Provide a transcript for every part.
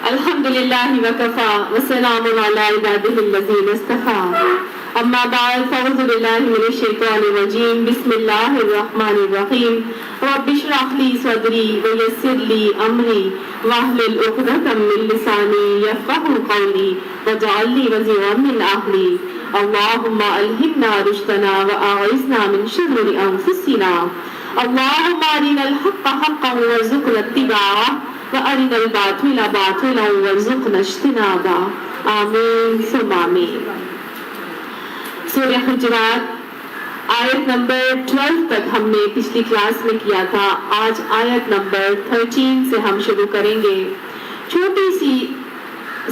الحمدللہ وکفا وسلام علی عبادہ الذین اصطفی اما بعد فاعوذ باللہ من الشیطان الرجیم بسم اللہ الرحمن الرحیم رب اشرح لی صدری ویسر لی امری واحلل عقدۃ من لسانی یفقہوا قولی واجعل لی وزیرا من اہلی اللہم الہمنا رشدنا واعذنا من شرور انفسنا اللہم ارنا الحق حقا وارزقنا اتباعہ وارنا الباطل باطلا وارزقنا اجتنابہ آمین ثم آمین۔ سورہ حجرات آیت نمبر 12 تک ہم نے پچھلی کلاس میں کیا تھا۔ آج آیت نمبر 13 سے ہم شروع کریں گے۔ چھوٹی سی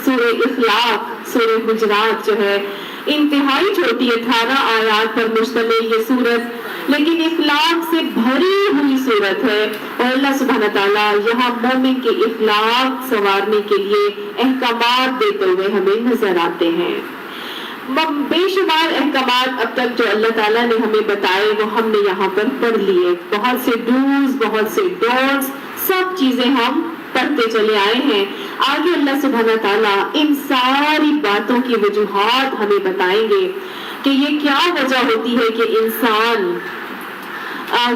سورہ اخلاق، سورہ حجرات جو ہے انتہائی چھوٹی 18 آیات پر مشتمل یہ سورت، لیکن اخلاق سے بھری ہوئی سورت ہے، اور اللہ سبحانہ تعالیٰ یہاں مومن کے اخلاق سنوارنے کے لیے احکامات دیتے ہوئے ہمیں نظر آتے ہیں۔ بے شمار احکامات اب تک جو اللہ تعالیٰ نے ہمیں بتائے وہ ہم نے یہاں پر پڑھ لیے، بہت سے ڈوز، بہت سے ڈونٹس، سب چیزیں ہم پڑھتے چلے آئے ہیں۔ آگے اللہ سبحانہ تعالیٰ ان ساری باتوں کی وجوہات ہمیں بتائیں گے کہ یہ کیا وجہ ہوتی ہے کہ انسان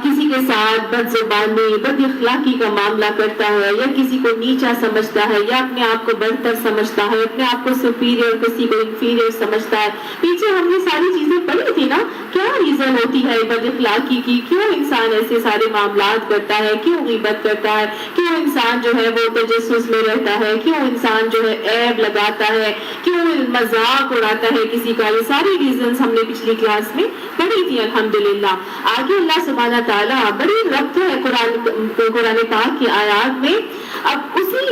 کسی کے ساتھ بد زبانی، بد اخلاقی کا معاملہ کرتا ہے، یا کسی کو نیچا سمجھتا ہے، یا اپنے آپ کو برتر سمجھتا ہے، اپنے آپ کو سپیریئر، کسی کو انفیریئر سمجھتا ہے۔ پیچھے ہم نے ساری چیزیں پڑھی تھی نا، کیا ریزن ہوتی ہے بد اخلاقی کی، کیوں انسان ایسے سارے معاملات کرتا ہے، کیوں غیبت کرتا ہے، کیوں انسان جو ہے وہ تجسس میں رہتا ہے، کیوں انسان جو ہے عیب لگاتا ہے، کیوں مذاق اڑاتا ہے کسی کا۔ یہ ساری ریزنز ہم نے پچھلی کلاس میں پڑھی تھی الحمدللہ۔ آگے اللہ سبحانہ تعالیٰ بڑی ربط ہے قرآن پاک کی آیات میں، اب اسی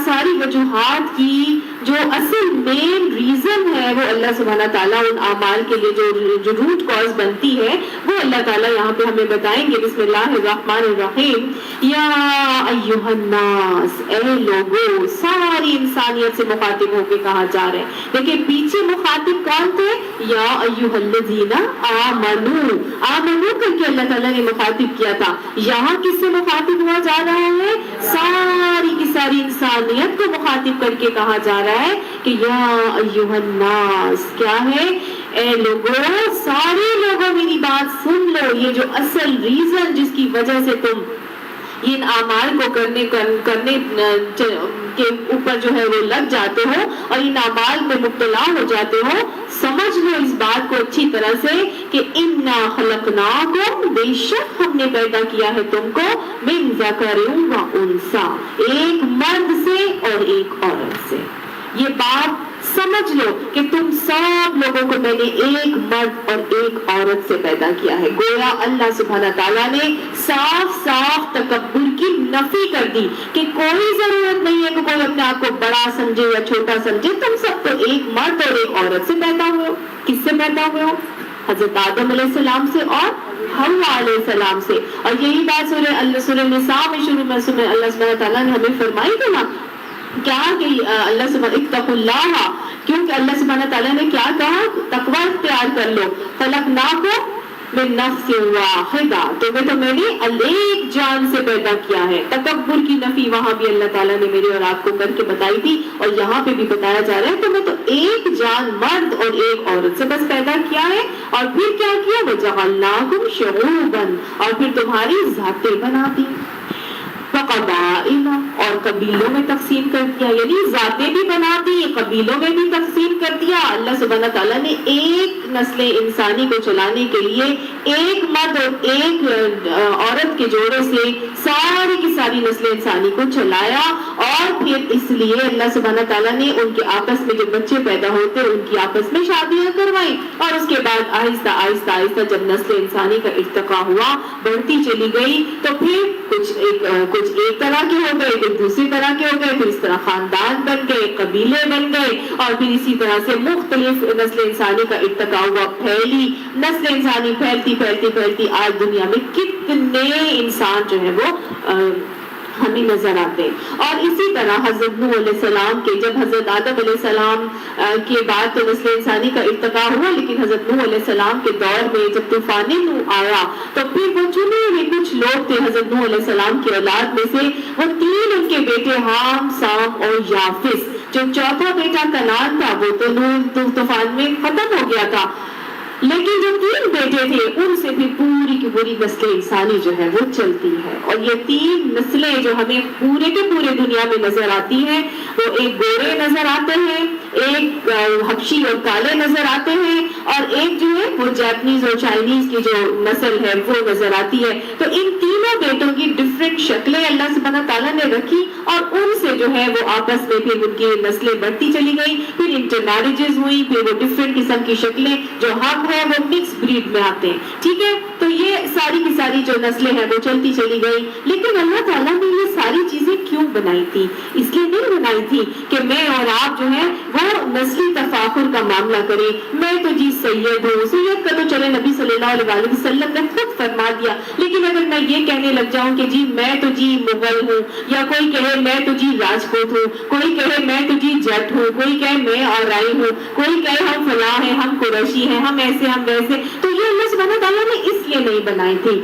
ساری وجوہات کی جو اصل مین ریزن ہے وہ اللہ سبحانہ تعالیٰ ان اعمال کے لیے جو روٹ کاز بنتی ہے وہ اللہ تعالیٰ یہاں پہ ہمیں بتائیں گے۔ بسم اللہ الرحمن الرحیم۔ یا ایھا الناس، اے لوگو، ساری انسانیت سے مخاطب ہو کے کہا جا رہا ہے۔ دیکھیں پیچھے مخاطب کون تھے؟ یا ایھا الذین آمنو، آمنو کر کے اللہ تعالیٰ نے مخاطب کیا تھا۔ یہاں کس سے مخاطب ہوا جا رہا ہے؟ ساری کی ساری انسانیت کو مخاطب کر کے کہا جا رہا ہے کہ یا ایھا الناس، کیا ہے؟ اے لوگوں، سارے لوگوں میری بات سن لو۔ یہ جو اصل ریزن جس کی وجہ سے تم ان اعمال کو کرنے کے اوپر جو ہے وہ لگ جاتے ہو اور ان اعمال میں مبتلا ہو جاتے ہو، سمجھ لو اس بات کو اچھی طرح سے کہ انا خلقناکم، بے شک ہم نے پیدا کیا ہے تم کو، من ذکر و انثی، ایک مرد سے اور ایک عورت سے۔ یہ بات سمجھ لو کہ تم سب لوگوں کو میں نے ایک مرد اور ایک عورت سے پیدا کیا ہے۔ گویا اللہ سبحانہ تعالیٰ نے صاف صاف تکبر کی نفی کر دی کہ کوئی ضرورت نہیں ہے کہ کوئی اپنے آپ کو بڑا سمجھے یا چھوٹا سمجھے، تم سب تو ایک مرد اور ایک عورت سے پیدا ہوئے ہو۔ کس سے پیدا ہوئے ہو؟ حضرت آدم علیہ السلام سے اور حوا علیہ السلام سے۔ اور یہی بات سورہ نساء میں شروع میں اللہ سبحانہ تعالیٰ نے ہمیں فرمائی تھی نا، کیا کہ اللہ سبحانہ اتقوا اللہ، کیونکہ اللہ سبحانہ تعالیٰ نے کیا کہا؟ تقوی اختیار کر لو۔ خلقناکم من نفس واحدہ، تمہیں تو میں نے ایک جان سے پیدا کیا ہے۔ تکبر کی نفی وہاں بھی اللہ تعالیٰ نے میرے اور آپ کو کر کے بتائی تھی، اور یہاں پہ بھی بتایا جا رہا ہے تمہیں تو ایک جان مرد اور ایک عورت سے بس پیدا کیا ہے۔ اور پھر کیا کیا؟ وجعلناکم شعوبا، اور پھر تمہاری ذاتیں بنا دی، وقبائل، اور قبیلوں میں تقسیم کر دیا، یعنی ذاتیں بھی بنا دی، قبیلوں میں بھی تقسیم کر دیا۔ اللہ سبحانہ تعالیٰ نے ایک نسل انسانی کو چلانے کے لیے ایک مرد اور ایک عورت کے جوڑے سے ساری کی ساری نسل انسانی کو چلایا، اور پھر اس لیے اللہ سبحانہ تعالیٰ نے ان کے آپس میں جو بچے پیدا ہوتے ان کی آپس میں شادیاں کروائی، اور اس کے بعد آہستہ آہستہ آہستہ جب نسل انسانی کا ارتقا ہوا، بڑھتی چلی گئی، تو پھر کچھ ایک طرح کے ہو گئے، پھر دوسری طرح کے ہو گئے، پھر اس طرح خاندان بن گئے، قبیلے بن گئے، اور پھر اسی طرح سے مختلف نسل انسانی کا ارتقا ہوا، پھیلی نسل انسانی، پھیلتی پھیلتی پھیلتی آج دنیا میں کتنے انسان جو ہے وہ ہمیں نظر آتے ہیں۔ اور اسی طرح حضرت نوح علیہ السلام کے، جب حضرت آدم علیہ السلام کے بعد تو نسل انسانی کا ارتقاء ہوا، لیکن حضرت نوح علیہ السلام کے دور میں جب طوفان نوح آیا تو پھر وہ چنے ہوئے کچھ لوگ تھے حضرت نوح علیہ السلام کی اولاد میں سے، وہ 3 ان کے بیٹے حام، سام اور یافس، جو چوتھا بیٹا کنعان تھا وہ تو طوفان میں ختم ہو گیا تھا، لیکن جو 3 بیٹے تھے ان سے بھی پوری کی پوری نسل انسانی جو ہے وہ چلتی ہے۔ اور یہ 3 نسلیں جو ہمیں پورے کے پورے دنیا میں نظر آتی ہیں، وہ ایک گورے نظر آتے ہیں، ایک حبشی اور کالے نظر آتے ہیں، اور ایک جو ہے وہ جاپنیز اور چائنیز کی جو نسل ہے وہ نظر آتی ہے۔ تو ان تینوں بیٹوں کی ڈفرینٹ شکلیں اللہ سبحانہ تعالیٰ نے رکھی، اور ان سے جو ہے وہ آپس میں پھر ان کی نسلیں بڑھتی چلی گئی، پھر انٹر میرجز ہوئی، پھر وہ ڈفرینٹ قسم کی شکلیں جو ہم ہے وہ مکس بریڈ میں آتے ہیں، ٹھیک ہے۔ تو یہ ساری کی ساری جو نسلیں ہیں وہ چلتی چلی گئی، لیکن اللہ تعالیٰ نے یہ ساری چیزیں کیوں بنائی تھی؟ اس لیے نہیں بنائی تھی کہ میں اور آپ جو ہے وہ نسلی تفاخر کا معاملہ کریں، میں تو جی سید ہوں، سید کا تو چلے نبی صلی اللہ علیہ وسلم نے خود فرما دیا، لیکن اگر میں یہ کہنے لگ جاؤں کہ جی میں تو جی مغل ہوں، یا کوئی کہے میں تو جی راجپوت ہوں، کوئی کہے میں تو جی جٹ ہوں، کوئی کہے میں آرائی ہوں، کوئی کہے ہم فلاں ہیں، ہم قریشی ہیں، ہم ایسے ہم ویسے، تو یہ اللہ سبحانہ تعالیٰ نے اس لیے نہیں بنائی تھی۔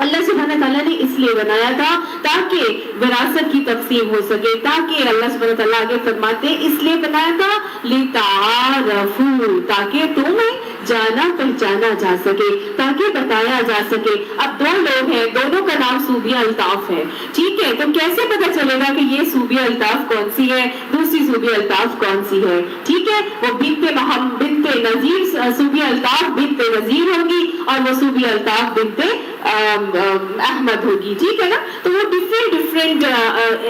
اللہ سبحانہ تعالیٰ نے اس لیے بنایا تھا تاکہ وراثت کی تقسیم ہو سکے، تاکہ اللہ سبحانہ تعالیٰ آگے فرماتے ہیں اس لیے بنایا تھا لِتَعَارَفُوا، تاکہ تمہیں جانا پہچانا جا سکے، تاکہ بتایا جا سکے۔ اب 2 لوگ ہیں، دونوں کا نام صوبیہ الطاف ہے، ٹھیک ہے، تو کیسے پتا چلے گا کہ یہ صوبیہ الطاف کون سی ہے، دوسری صوبیہ الطاف کون سی ہے؟ ٹھیک ہے، وہ بنت نذیر، صوبیہ الطاف بنت نذیر ہوگی، اور وہ صوبیہ الطاف بنت احمد ہوگی، ٹھیک ہے نا۔ تو وہ ڈفرینٹ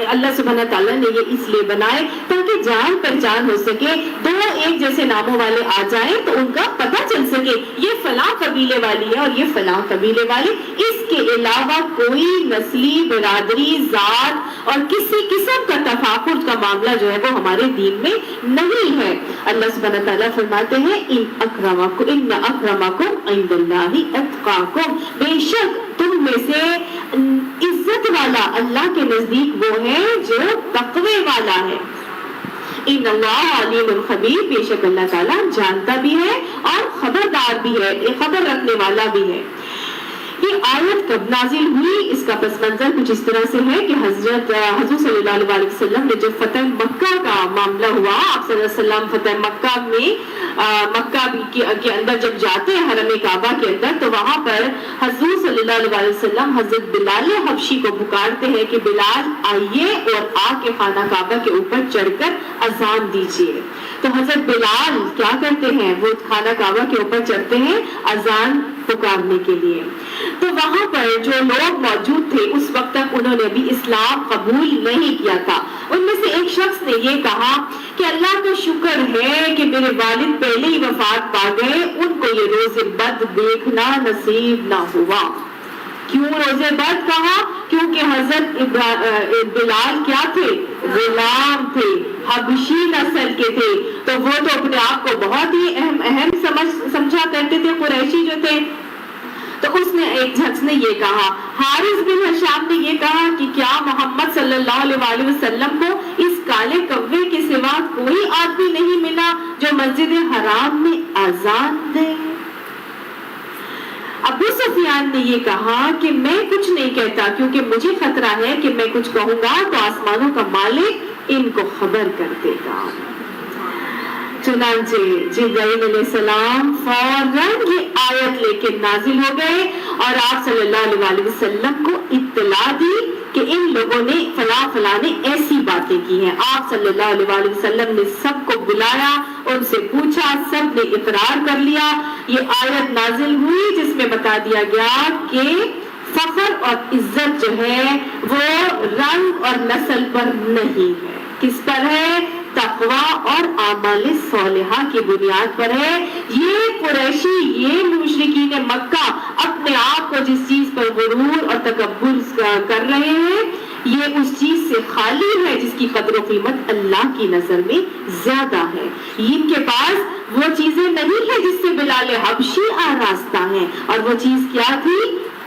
اللہ سبحانہ تعالیٰ نے یہ اس لیے بنائے تاکہ جان پہچان ہو سکے، 2 ایک جیسے ناموں والے آ جائیں تو ان کا پتہ چل سکے یہ فلاں قبیلے والی ہے اور یہ فلاں قبیلے والی۔ اس کے علاوہ کوئی نسلی، برادری، ذات اور کسی قسم کا تفاخر کا معاملہ جو ہے وہ ہمارے دین میں نہیں ہے۔ اللہ سبحانہ تعالیٰ فرماتے ہیں ان اکرمکم عند اللہ اتقاکم، بے شک تم میں سے عزت والا اللہ کے نزدیک وہ ہے جو تقوی والا ہے۔ ان اللہ علیم خبیر، بے شک اللہ تعالیٰ جانتا بھی ہے اور خبردار بھی ہے، خبر رکھنے والا بھی ہے۔ یہ آیت کب نازل ہوئی؟ اس کا پس منظر کچھ اس طرح سے ہے کہ حضور صلی اللہ علیہ وسلم نے جب فتح مکہ کا معاملہ ہوا، آپ صلی اللہ علیہ وسلم فتح مکہ میں مکہ کے اندر جب جاتے ہیں حرم کعبہ کے اندر، تو وہاں پر حضور صلی اللہ علیہ وسلم حضرت بلال حبشی کو پکارتے ہیں کہ بلال آئیے اور آ کے خانہ کعبہ کے اوپر چڑھ کر اذان دیجیے۔ تو حضرت بلال کیا کرتے ہیں؟ وہ خانہ کعبہ کے اوپر چڑھتے ہیں اذان پکارنے کے لیے۔ تو وہاں پر جو لوگ موجود تھے اس وقت تک انہوں نے بھی اسلام قبول نہیں کیا تھا۔ ان میں سے ایک شخص نے یہ کہا کہ اللہ کا شکر ہے کہ میرے والد پہلے ہی وفات پا گئے، ان کو یہ روز بد دیکھنا نصیب نہ ہوا۔ کیوں روز بد کہا؟ کیونکہ حضرت بلال کیا تھے؟ غلام تھے، حبشی نسل کے تھے، تو وہ تو اپنے آپ کو بہت ہی اہم سمجھا کرتے تھے، قریشی جو تھے۔ تو اس نے ایک شخص نے یہ کہا، حارث بن ہشام نے یہ کہا کہ کیا محمد صلی اللہ علیہ وسلم کو اس کالے کوے کے سوا کوئی آدمی نہیں ملا جو مسجد حرام میں اذان دے؟ ابو سفیان نے یہ کہا کہ میں کچھ نہیں کہتا، کیونکہ مجھے خطرہ ہے کہ میں کچھ کہوں گا تو آسمانوں کا مالک ان کو خبر کر دے گا۔ چنانچہ جبرائیل علیہ السلام فوراً یہ آیت لے کے نازل ہو گئے اور آپ صلی اللہ علیہ وسلم کو اطلاع دی کہ ان لوگوں نے فلاں نے ایسی باتیں کی ہیں۔ آپ صلی اللہ علیہ وسلم نے سب کو بلایا، ان سے پوچھا، سب نے اقرار کر لیا۔ یہ آیت نازل ہوئی جس میں بتا دیا گیا کہ فخر اور عزت جو ہے وہ رنگ اور نسل پر نہیں ہے، کس پر ہے؟ تقوی اور اعمال صالحہ کی بنیاد پر ہے۔ یہ قریشی، یہ مشرکین مکہ اپنے آپ کو جس چیز پر غرور اور تکبر کر رہے ہیں، یہ اس چیز سے خالی ہے جس کی قدر و قیمت اللہ کی نظر میں زیادہ ہے۔ ان کے پاس وہ چیزیں نہیں ہیں جس سے بلال حبشی آراستہ ہیں، اور وہ چیز کیا تھی؟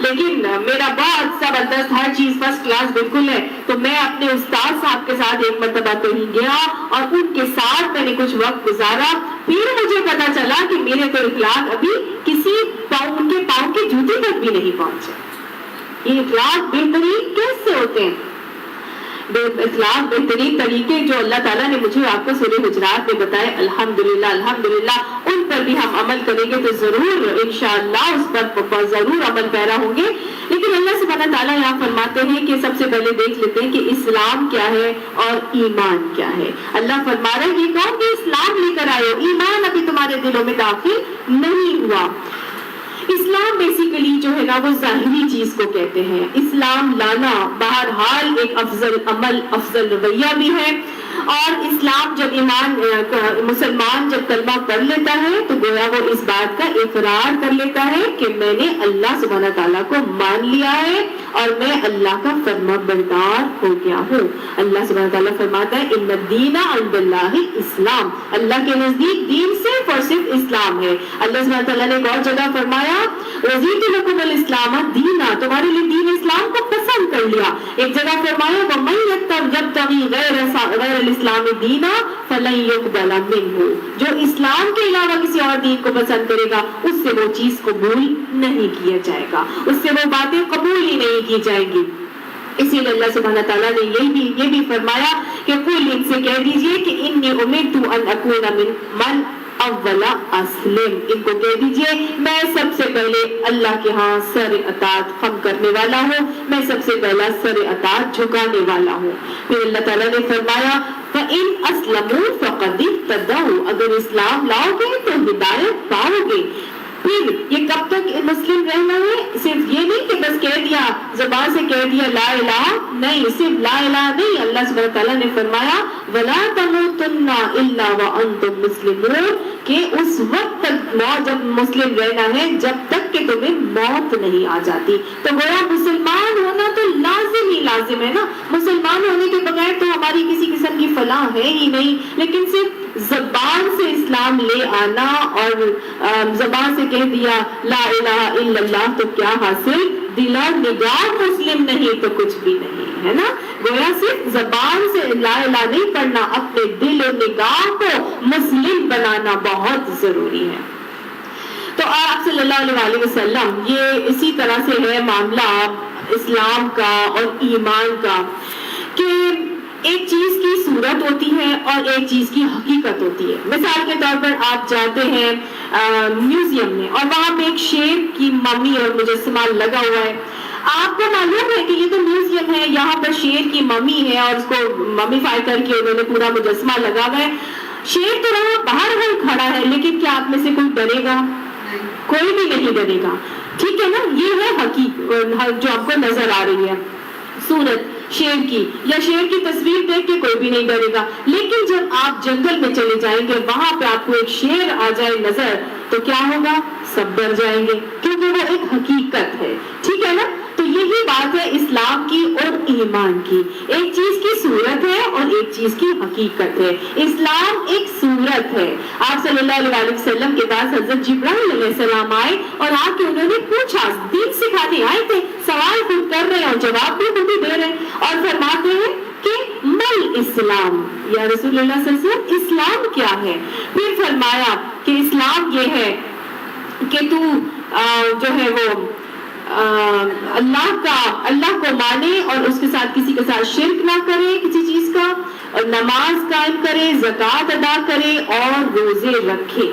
لیکن میرا بہت زبردست ہر چیز فرسٹ کلاس بالکل ہے. تو میں اپنے استاد صاحب کے ساتھ ایک مرتبہ کہیں گیا اور ان کے ساتھ میں نے کچھ وقت گزارا. پھر مجھے پتا چلا کہ میرے تو اخلاق ابھی کسی ان کے پاؤں کے جوتے تک بھی نہیں پہنچے. یہ اخلاق بہترین کیسے ہوتے ہیں؟ اخلاق بہترین طریقے جو اللہ تعالیٰ نے مجھے آپ کو سورہ حجرات میں بتائے، الحمدللہ الحمدللہ ان پر بھی ہم عمل کریں گے تو ضرور انشاءاللہ اس پر ضرور عمل پیرا ہوں گے. لیکن اللہ سبحانہ تعالیٰ یہاں فرماتے ہیں کہ سب سے پہلے دیکھ لیتے ہیں کہ اسلام کیا ہے اور ایمان کیا ہے. اللہ فرما رہا ہے یہ کون کہ اسلام لے کر آئے، ایمان ابھی تمہارے دلوں میں داخل نہیں ہوا. اسلام بیسیکلی جو ہے نا وہ ظاہری چیز کو کہتے ہیں. اسلام لانا بہرحال ایک افضل عمل، افضل رویہ بھی ہے. اور اسلام جب مسلمان جب کلمہ پڑھ لیتا ہے تو گویا وہ اس بات کا اقرار کر لیتا ہے کہ میں نے اللہ سبحانہ تعالیٰ کو مان لیا ہے اور میں اللہ کا فرما بردار ہو گیا ہوں. اللہ سبحانہ تعالیٰ فرماتا ہے ان الدین عند اللہ اسلام، اللہ کے نزدیک دین صرف اور صرف اسلام ہے. اللہ سبحانہ تعالیٰ نے ایک اور جگہ فرمایا رضیت لکم الاسلام دینا، تمہارے لیے دین اسلام کو پسند کر لیا. ایک جگہ فرمایا ومن یبتغی غیر الاسلام دینا فلن یقبل منہ، جو اسلام کے علاوہ کسی اور دین کو پسند کرے گا اس سے وہ چیز قبول نہیں کیا جائے گا، اس سے وہ باتیں قبول ہی نہیں کی جائیں گی. اسی لیے اللہ سبحانہ تعالیٰ نے یہ بھی فرمایا کہ قل ان سے کہہ دیجئے کہ انی امرت ان اکون من اولا اسلم، ان کو کہہ دیجئے میں سب سے پہلے اللہ کے ہاں سر اطاعت خم کرنے والا ہوں، میں سب سے پہلا سر اطاعت جھکانے والا ہوں. پھر اللہ تعالیٰ نے فرمایا فَإِنْ أَسْلَمُوا فَقَدِ اهْتَدَوْا، اگر اسلام لاؤ گے تو ہدایت پاؤ گے. پھر یہ کب تک مسلم رہنا ہے؟ صرف یہ نہیں کہ بس کہہ دیا زبان سے کہہ دیا لا الہ، نہیں صرف لا الہ نہیں. اللہ سبحانہ تعالیٰ نے فرمایا وَلَا تَمُوتُنَّ إِلَّا وَأَنْتُمْ مُسْلِمُونَ، کہ اس وقت تک جب مسلم رہنا ہے جب تک کہ تمہیں موت نہیں آ جاتی. تو گویا مسلمان ہونا تو لازم ہی لازم ہے نا. مسلمان ہونے کے بغیر تو ہماری کسی قسم کی فلاح ہے ہی نہیں. لیکن صرف زبان سے اسلام لے آنا اور زبان سے کہہ دیا لا الہ الا اللہ تو کیا حاصل، دل اور نگاہ مسلم نہیں تو کچھ بھی نہیں ہے نا. گویا صرف زبان سے لا الہ نہیں پڑھنا، اپنے دل اور نگاہ کو مسلم بنانا بہت ضروری ہے. تو آپ صلی اللہ علیہ وسلم یہ اسی طرح سے ہے معاملہ اسلام کا اور ایمان کا کہ ایک چیز کی صورت ہوتی ہے اور ایک چیز کی حقیقت ہوتی ہے. مثال کے طور پر آپ جاتے ہیں میوزیم میں اور وہاں پہ ایک شیر کی ممی اور مجسمہ لگا ہوا ہے. آپ کو معلوم ہے کہ یہ تو میوزیم ہے، یہاں پر شیر کی ممی ہے اور اس کو ممیفائی کر کے انہوں نے پورا مجسمہ لگا ہوا ہے. شیر تو وہاں باہر کھڑا ہے لیکن کیا آپ میں سے کوئی ڈرے گا؟ کوئی بھی نہیں ڈرے گا. ٹھیک ہے نا، یہ ہے حقیقت جو آپ کو نظر آ رہی ہے صورت شیر کی، یا شیر کی تصویر دیکھ کے کوئی بھی نہیں ڈرے گا. لیکن جب آپ جنگل میں چلے جائیں گے وہاں پہ آپ کو ایک شیر آ جائے نظر تو کیا ہوگا؟ سب ڈر جائیں گے کیونکہ وہ ایک حقیقت ہے. ٹھیک ہے نا، تو یہی بات ہے اسلام کی اور ایمان کی. ایک چیز کی صورت ہے اور ایک چیز کی حقیقت ہے. اسلام ایک صورت ہے. آپ صلی اللہ علیہ وسلم کے پاس حضرت جبرائیل علیہ السلام آئے اور آ کے انہوں نے پوچھا، دین سکھانے آئے تھے، سوال خود کر رہے ہیں اور جواب بھی خود ہی دے رہے ہیں اور فرماتے ہیں کہ مل اسلام، یا رسول اللہ صلی اللہ علیہ وسلم اسلام کیا ہے؟ پھر فرمایا کہ اسلام یہ ہے کہ تو جو ہے وہ اللہ کو مانے اور اس کے ساتھ کسی کے ساتھ شرک نہ کرے کسی چیز کا، اور نماز قائم کرے، زکوٰۃ ادا کرے اور روزے رکھے.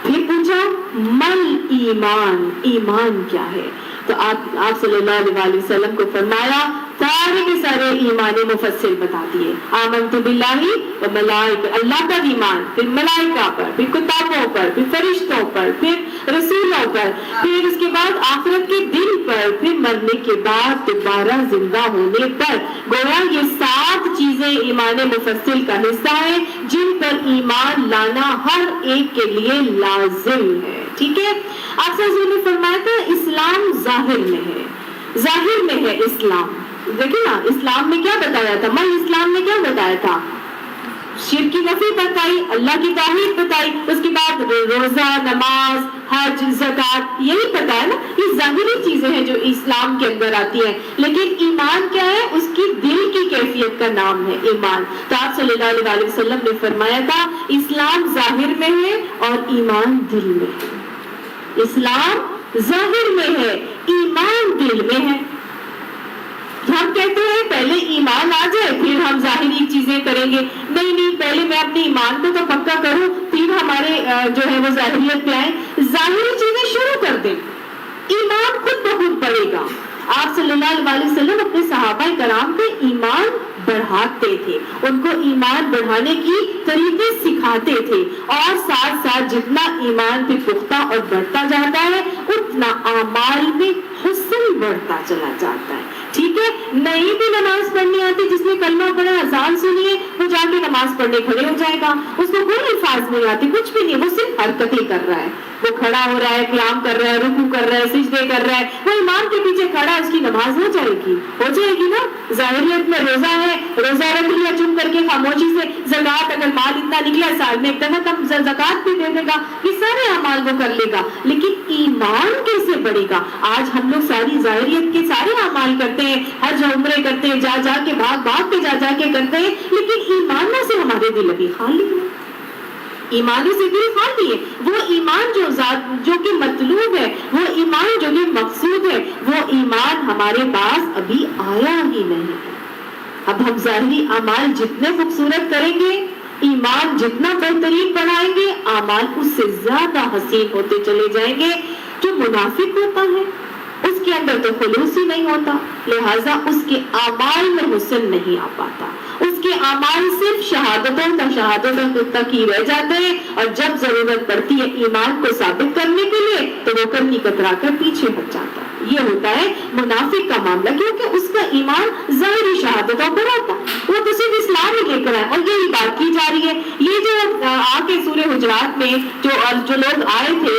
پھر پوچھا مل ایمان، ایمان کیا ہے؟ تو آپ صلی اللہ علیہ وسلم کو فرمایا سارے کے سارے ایمان مفصل بتا دیے. آمنت باللہ و ملائکہ، اللہ پر ایمان، پھر ملائکہ پر، پھر کتابوں پر، پھر فرشتوں پر، پھر رسولوں پر، پھر اس کے بعد آخرت کے دن پر، پھر مرنے کے بعد دوبارہ زندہ ہونے پر. گویا یہ 7 چیزیں ایمان مفصل کا حصہ ہیں جن پر ایمان لانا ہر ایک کے لیے لازم ہے. ٹھیک ہے، آپ سے نے فرمایا تھا اسلام ظاہر میں ہے، ظاہر میں ہے اسلام. دیکھیں نا اسلام میں کیا بتایا تھا، اسلام میں کیا بتایا تھا؟ شرک کی نفی بتائی، اللہ کی توحید بتائی، اس کے بعد روزہ، نماز، حج، زکوٰۃ، یہی پتا ہے نا، یہ ظاہری چیزیں ہیں جو اسلام کے اندر آتی ہیں. لیکن ایمان کیا ہے؟ اس کی دل کی کیفیت کا نام ہے ایمان. تو آپ صلی اللہ علیہ وسلم نے فرمایا تھا اسلام ظاہر میں ہے اور ایمان دل میں ہے. اسلام ظاہر میں ہے، ایمان دل میں ہے. ہم کہتے ہیں پہلے ایمان آ جائے پھر ہم ظاہری چیزیں کریں گے. نہیں، پہلے میں اپنے ایمان کو تو پکا کروں پھر ہمارے جو ہے وہ ظاہریت پہ آئے. ظاہری چیزیں شروع کر دیں، ایمان خود بخود بڑھے گا. آپ صلی اللہ علیہ وسلم اپنے صحابہ کرام پہ ایمان بڑھاتے تھے، ان کو ایمان بڑھانے کی طریقے سکھاتے تھے، اور ساتھ ساتھ جتنا ایمان پہ پختہ اور بڑھتا جاتا ہے اتنا اعمال میں حسن بڑھتا چلا جاتا ہے. ٹھیک ہے، نہیں بھی نماز پڑھنی آتی، جس نے کلمہ پڑھا اذان سنیے وہ جا کے نماز پڑھنے کھڑے ہو جائے گا. اس کو کوئی الفاظ نہیں آتی، کچھ بھی نہیں، وہ صرف حرکتیں کر رہا ہے. وہ کھڑا ہو رہا ہے، قیام کر رہا ہے، رکوع کر رہا ہے، سجدے کر رہا ہے، وہ امام کے پیچھے کھڑا ہے، اس کی نماز ہو جائے گی نا. ظاہریت میں روزہ ہے، روزہ رکھ لیا چپ کر کے خاموشی سے. زکوٰۃ اگر مال اتنا نکلا سال میں ایک دفعہ کم زکوٰۃ بھی دے دے گا، یہ سارے اعمال وہ کر لے گا. لیکن ایمان کیسے بڑھے گا؟ آج ہم لوگ ساری ظاہریت کے سارے اعمال کرتے ہیں، حج عمرے کرتے ہیں، جا کے بھاگ کے جا کے کرتے ہیں، لیکن ایمان سے ہمارے دل ابھی خالی ہے. ایمانوں سے دل خالی ہے. وہ ایمان جو کہ مطلوب ہے، وہ ایمان جو کہ مقصود ہے، وہ ایمان ہمارے پاس ابھی آیا ہی نہیں. اب ہم ظاہری اعمال جتنے خوبصورت کریں گے، ایمان جتنا بہترین بنائیں گے، اعمال اس سے زیادہ حسین ہوتے چلے جائیں گے. جو منافق ہوتا ہے اس کے اندر تو خلوص ہی نہیں ہوتا، لہٰذا اس کے اعمال میں حسن نہیں آ پاتا. اس کے اعمال صرف شہادتوں تک ہی رہ جاتے ہیں، اور جب ضرورت پڑتی ہے ایمان کو ثابت کرنے کے لیے تو وہ کنی کترا کر پیچھے ہٹ جاتا ہے. یہ ہوتا ہے منافق کا معاملہ، کیونکہ اس کا ایمان ظاہری شہادتوں پر ہوتا ہے، وہ تو صرف اسلام ہی لے کر آئے. اور یہی بات کی جا رہی ہے. یہ جو آ کے سورہ حجرات میں جو لوگ آئے تھے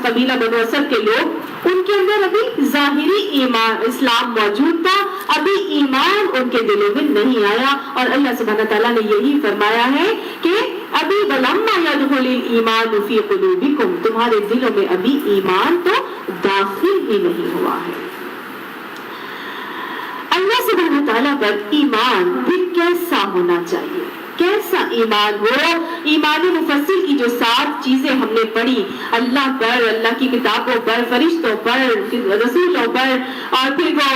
قبیلہ بنو اسد کے لوگ، ان کے اندر ابھی ظاہری ایمان اسلام موجود تھا، ابھی ایمان ان کے دلوں میں نہیں آیا. اور اللہ سبحانہ تعالیٰ نے یہی فرمایا ہے کہ ابھی وَلَمَّا يَدْخُلِ الْإِيمَانُ فِي قُلُوبِكُمْ، تمہارے دلوں میں ابھی ایمان تو داخل ہی نہیں ہوا ہے. اللہ سبحانہ تعالیٰ پر ایمان پھر کیسا ہونا چاہیے؟ کیسا ایمان ہو؟ ایمان مفصل کی جو 7 چیزیں ہم نے پڑھی، اللہ پر، اللہ کی کتابوں پر، فرشتوں پر، رسولوں پر، اور پھر وہ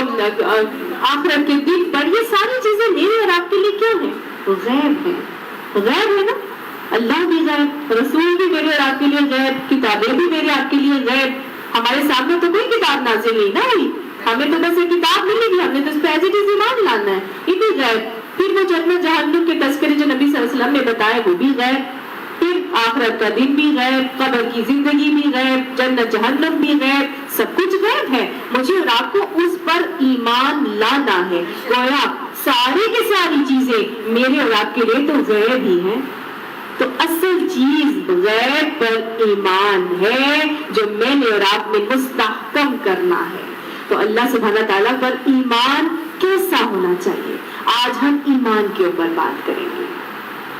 آخرت کے دن پر، یہ ساری چیزیں میرے اور آپ کے لیے کیا ہیں؟ غیب ہے. غیب ہے نا. اللہ بھی غیب، رسول بھی میرے اور آپ کے لیے غیب، کتابیں بھی میرے آپ کے لیے غیب. ہمارے سامنے تو کوئی کتاب نازل نہیں نا ہوئی، ہمیں تو بس یہ کتاب ملے گی، ہم نے تو اس پہ ایز اٹ از ایمان لانا ہے. یہ بھی غیب. پھر وہ جنت جہنم کے تذکرے جو نبی صلی اللہ علیہ وسلم نے بتائے وہ بھی غیب. پھر آخرت کا دن بھی غیب، قبر کی زندگی بھی غیب، جنت جہنم بھی غیب، سب کچھ غیب ہے. مجھے اور آپ کو اس پر ایمان لانا ہے. گویا ساری کی ساری چیزیں میرے اور آپ کے لیے تو غیب ہی ہیں. تو اصل چیز غیب پر ایمان ہے جو میں نے اور آپ نے مستحکم کرنا ہے. تو اللہ سبحانہ تعالیٰ پر ایمان کیسا ہونا چاہیے؟ آج ہم ایمان کے اوپر بات کریں گے.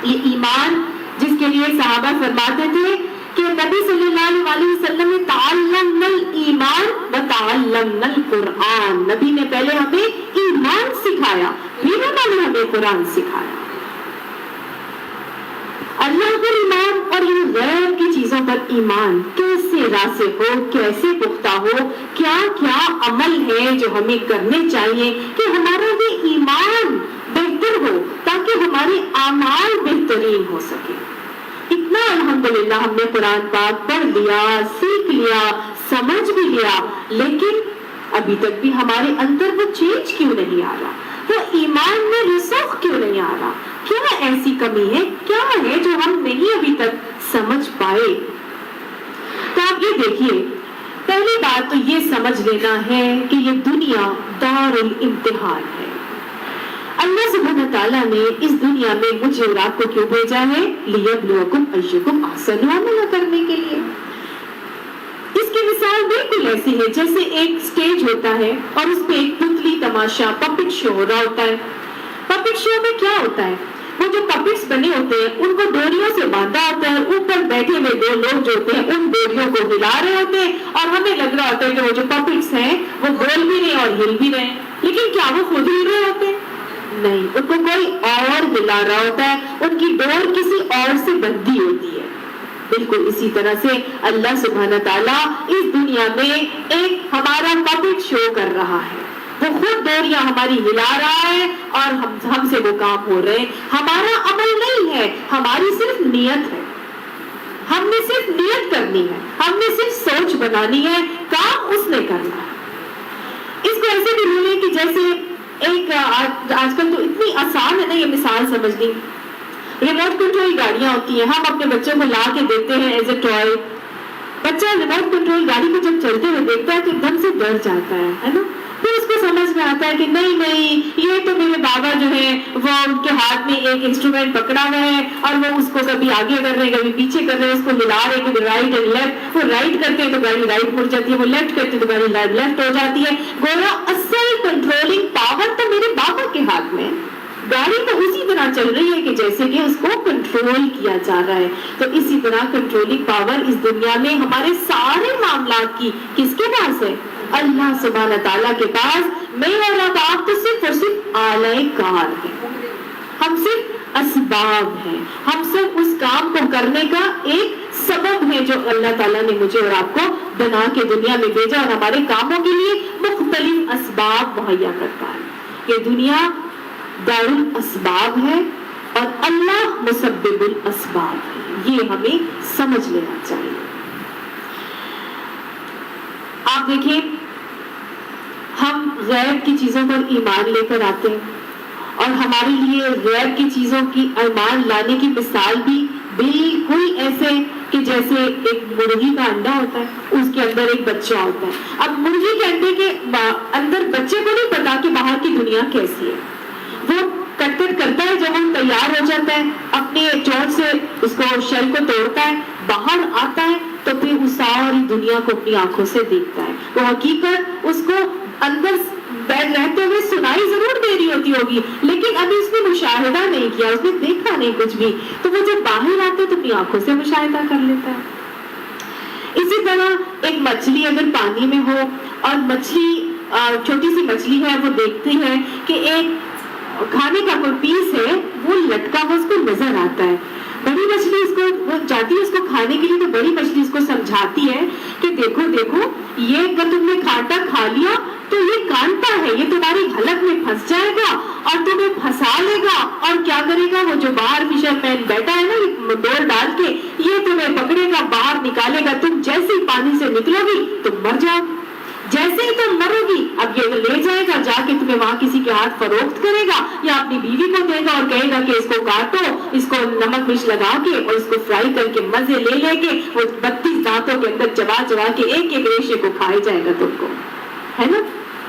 یہ ایمان جس کے لیے صحابہ فرماتے تھے کہ نبی صلی اللہ علیہ وسلم نے تعلمنا الایمان وتعلمنا القرآن، نبی نے پہلے ہمیں ایمان سکھایا پھر انہوں نے ہمیں قرآن سکھایا. اللہ پر ایمان اور ان غیر کی چیزوں پر ایمان کیسے راسخ ہو، کیسے پختہ ہو، کیا کیا عمل ہے جو ہمیں کرنے چاہیے کہ ہمارا یہ ایمان بہتر ہو تاکہ ہمارے اعمال بہترین ہو سکے. اتنا الحمدللہ ہم نے قرآن پاک پڑھ لیا، سیکھ لیا، سمجھ بھی لیا، لیکن ابھی تک بھی ہمارے اندر وہ چینج کیوں نہیں آ رہا؟ وہ ایمان میں رسوخ کیوں نہیں آ رہا؟ کیا ایسی کمی ہے؟ کیا ہے جو ہم نہیں ابھی تک سمجھ پائے؟ تو آپ یہ دیکھیے، پہلی بات تو یہ سمجھ لینا ہے کہ یہ دنیا دار الامتحان ہے. اللہ سبحانہ تعالیٰ نے اس دنیا میں مجھے اور آپ کو کیوں بھیجا ہے؟ لیبلوکم ایکم احسن عملا کرنے کے لیے. اس کی مثال بالکل ایسی ہے جیسے ایک سٹیج ہوتا ہے اور اس پہ ایک پتلی تماشا پپٹ شو ہو رہا ہوتا ہے. پپٹ شو میں کیا ہوتا ہے؟ وہ جو پپٹس بنے ہوتے ہیں ان کو ڈوریوں سے باندھا ہوتا ہے، اوپر بیٹھے ہوئے دو لوگ جو ہوتے ہیں ان ڈوریوں کو ہلا رہے ہوتے ہیں اور ہمیں لگ رہا ہوتا ہے کہ وہ جو پپٹس ہیں وہ بول بھی رہے اور ہل بھی رہے ہیں، لیکن کیا وہ خود ہل رہے ہوتے ہیں؟ نہیں، ان کو کوئی اور ہلا رہا ہوتا ہے، ان کی ڈور کسی اور سے بندھی ہوتی ہے۔ بالکل اسی طرح سے اللہ سبحانہ تعالیٰ اس دنیا میں ایک ہمارا پپٹ شو کر رہا ہے، وہ خود ڈوریاں ہماری ہلا رہا ہے اور ہم سے وہ کام ہو رہے ہیں۔ ہمارا عمل نہیں ہے، ہماری صرف نیت ہے، ہم نے صرف نیت کرنی ہے، ہم نے صرف سوچ بنانی ہے، کام اس نے کرنا ہے۔ اس کو ایسے بھی لے کہ جیسے ایک آج کل تو اتنی آسان ہے نا یہ مثال سمجھنی، ریموٹ کنٹرول گاڑیاں ہوتی ہیں، ہم اپنے بچوں کو لا کے دیتے ہیں ایز اے ٹوائے۔ بچہ ریموٹ کنٹرول گاڑی کو جب چلتے ہوئے دیکھتا ہے تو ایک دم سے ڈر جاتا ہے نا، پھر اس کو سمجھ میں آتا ہے کہ نہیں یہ تو میرے بابا جو ہے وہ ان کے ہاتھ میں ایک انسٹرومنٹ پکڑا ہوا ہے اور وہ اس کو کبھی آگے کر رہے ہیں کبھی پیچھے کر رہے ہیں، اس کو ملا رہے کبھی رائٹ اینڈ لیفٹ، وہ رائٹ کرتے ہیں تو گاڑی رائٹ مڑ جاتی ہے، وہ لیفٹ کرتے ہیں تو گاڑی لیفٹ ہو جاتی ہے۔ گویا اصل کنٹرولنگ پاور تو میرے بابا کے ہاتھ میں، گاڑی تو اسی طرح چل رہی ہے کہ جیسے کہ اس کو کنٹرول کیا جا رہا ہے۔ تو اسی طرح کنٹرولنگ پاور اس دنیا میں ہمارے سارے معاملات کی کس کے پاس ہے؟ اللہ سبحانہ تعالیٰ کے پاس۔ میں اور آپ تو صرف اور صرف آلہ کار ہیں، ہم صرف اسباب ہیں، ہم صرف اس کام کو کرنے کا ایک سبب ہے جو اللہ تعالیٰ نے مجھے اور آپ کو بنا کے دنیا میں بھیجا اور ہمارے کاموں کے لیے مختلف اسباب مہیا کرتا ہے۔ یہ دنیا دار الاسباب ہے اور اللہ مسبب الاسباب ہے، یہ ہمیں سمجھ لینا چاہیے۔ آپ دیکھیں، ہم غیب کی چیزوں پر ایمان لے کر آتے ہیں اور ہمارے لیے غیب کی چیزوں کی ایمان لانے کی مثال بھی بالکل ایسے کہ جیسے ایک مرغی کا انڈا ہوتا ہے، اس کے اندر ایک بچہ ہوتا ہے۔ اب مرغی کے انڈے کے اندر بچے کو نہیں پتا کہ باہر کی دنیا کیسی ہے، وہ کٹ کرتا ہے، جب وہ تیار ہو جاتا ہے اپنے چوٹ سے اس کو شیل کو توڑتا ہے، باہر آتا ہے تو پھر وہ ساری دنیا کو اپنی آنکھوں سے دیکھتا ہے۔ وہ حقیقت اس کو اندر رہتے ہوئے سنائی ضرور دے رہی ہوتی ہوگی لیکن ابھی اس نے مشاہدہ نہیں کیا، اس نے دیکھا نہیں کچھ بھی، تو وہ جب باہر آتے تو اپنی آنکھوں سے مشاہدہ کر لیتا ہے۔ اسی طرح ایک مچھلی اگر پانی میں ہو اور مچھلی چھوٹی سی مچھلی ہے، وہ دیکھتی ہے کہ ایک کھانے کا کوئی پیس ہے وہ لٹکا ہوا اس کو نظر آتا ہے، بڑی مچھلی اس کو وہ جاتی ہے اس کو کھانے کے لیے، تو بڑی مچھلی اس کو سمجھاتی ہے کہ دیکھو دیکھو یہ اگر تم نے کانٹا کھا لیا تو یہ کانٹا ہے، یہ تمہاری حلق میں پھنس جائے گا اور تمہیں پھنسا لے گا، اور کیا کرے گا وہ جو باہر فشر مین بیٹھا ہے نا یہ ڈور ڈال کے، یہ تمہیں پکڑے گا، باہر نکالے گا، تم جیسے ہی پانی سے نکلو گی تم مر جاؤ، جیسے ہی تم مرو گی اب یہ لے جائے گا جا کے تمہیں وہاں کسی کے ہاتھ فروخت کرے گا یا اپنی بیوی کو دے گا اور کہے گا کہ اس کو کاٹو، اس کو نمک مرچ لگا کے اور اس کو فرائی کر کے مزے لے کے وہ 32 دانتوں کے اندر چبا کے ایک ایک ریشے کو کھائے جائے گا تم کو، ہے نا۔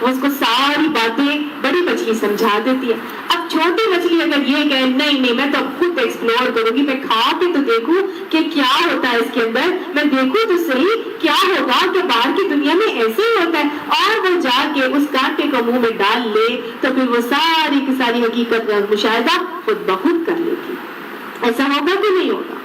وہ اس کو ساری باتیں بڑی مچھلی سمجھا دیتی ہے۔ اب چھوٹی مچھلی اگر یہ کہے نہیں میں تو خود ایکسپلور کروں گی، میں کھا کے تو دیکھوں کہ کیا ہوتا ہے اس کے اندر، میں دیکھوں تو صحیح کیا ہوگا کہ باہر کی دنیا میں ایسے ہی ہوتا ہے، اور وہ جا کے اس کانٹے کو منہ میں ڈال لے تو پھر وہ ساری کی ساری حقیقت کا مشاہدہ خود بخود کر لیتی۔ ایسا ہوگا کہ نہیں ہوگا؟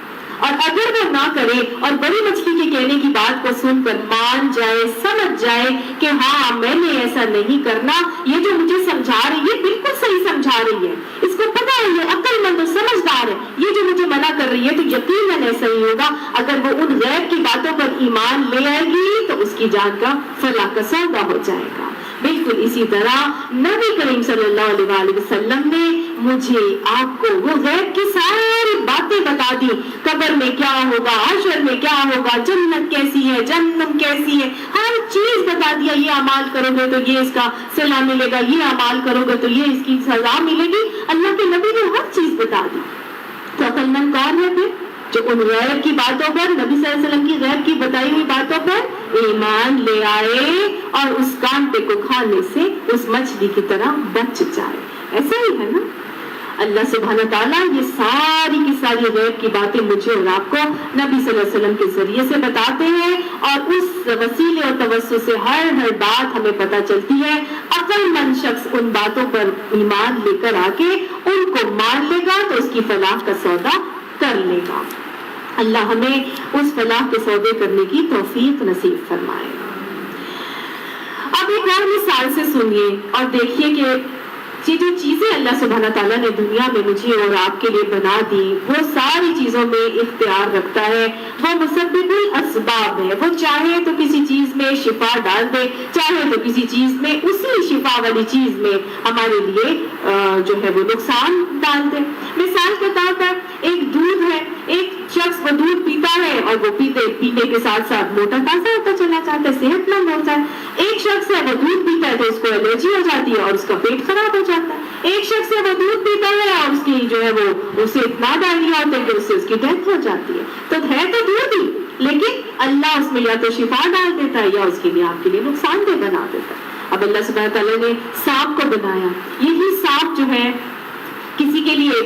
اور اگر وہ نہ کرے اور بڑی مچھلی کے کہنے کی بات کو سن کر مان جائے، سمجھ جائے کہ ہاں میں نے ایسا نہیں کرنا، یہ جو مجھے سمجھا رہی ہے بالکل صحیح سمجھا رہی ہے، اس کو پتا ہے یہ عقل مند و سمجھدار ہے، یہ جو مجھے منع کر رہی ہے تو یقیناً ایسا ہی ہوگا۔ اگر وہ ان غیب کی باتوں پر ایمان لے آئے گی تو اس کی جان کا فلاح کا سودا ہو جائے گا۔ بالکل اسی طرح نبی کریم صلی اللہ علیہ وآلہ وسلم نے مجھے آپ کو وہ غیب کی ساری باتیں بتا دی، قبر میں کیا ہوگا، حشر میں کیا ہوگا، جنت کیسی ہے، جہنم کیسی ہے، ہر چیز بتا دیا۔ یہ اعمال کرو گے تو یہ اس کا صلہ ملے گا، یہ اعمال کرو گے تو یہ اس کی سزا ملے گی۔ اللہ کے نبی نے ہر چیز بتا دی۔ تو عقل مند کون ہے پھر جو ان غیب کی باتوں پر، نبی صلی اللہ علیہ وسلم کی غیب کی بتائی ہوئی باتوں پر ایمان لے آئے اور اس کانٹے کو کھانے سے اس مچھلی کی طرح بچ جائے۔ ایسا ہی ہے نا۔ اللہ سبحانہ تعالیٰ یہ ساری کی ساری غیب کی باتیں مجھے اور آپ کو نبی صلی اللہ علیہ وسلم کے ذریعے سے بتاتے ہیں، اور اس وسیلے اور توسط سے ہر بات ہمیں پتہ چلتی ہے۔ عقل مند شخص ان باتوں پر ایمان لے کر آ کے ان کو مان لے گا تو اس کی فلاح کا سودا کر لے گا۔ اللہ ہمیں اس فلاح کے سودے کرنے کی توفیق نصیب فرمائے۔ اب ایک اور مثال سے سنیے اور دیکھیے کہ یہ جو چیزیں اللہ سبحانہ تعالیٰ نے دنیا میں مجھے اور آپ کے لیے بنا دی، وہ ساری چیزوں میں اختیار رکھتا ہے، وہ مسبب الاسباب ہے۔ وہ چاہے تو کسی چیز میں شفا ڈال دے، چاہے تو کسی چیز میں اسی شفا والی چیز میں ہمارے لیے جو ہے وہ نقصان ڈال دے۔ مثال کے طور پر ایک دودھ ہے، ایک شخص وہ دودھ پیتا ہے اور وہ پینے کے ساتھ ساتھ موٹا تازہ ہوتا چلا جاتا ہے، صحت مند ہوتا ہے۔ ایک شخص ہے وہ دودھ پیتا ہے تو اس کو الرجی ہو جاتی ہے اور اس کا پیٹ خراب ہو جاتا ہے۔ ایک شخص ہے وہ دودھ پیتا ہے اور اس کی جو ہے وہ اسے اتنا ڈائریا ہوتا ہے کہ اس سے اس کی ڈیتھ ہو جاتی ہے۔ تو ہے تو دودھ ہی، لیکن اللہ اس میں یا تو شفا ڈال دیتا ہے یا اس کے لیے آپ کے لیے نقصان دہ بنا دیتا ہے۔ اب اللہ سبحانہ تعالیٰ نے سانپ کو بنایا، یہی سانپ جو ہے کسی کے لیے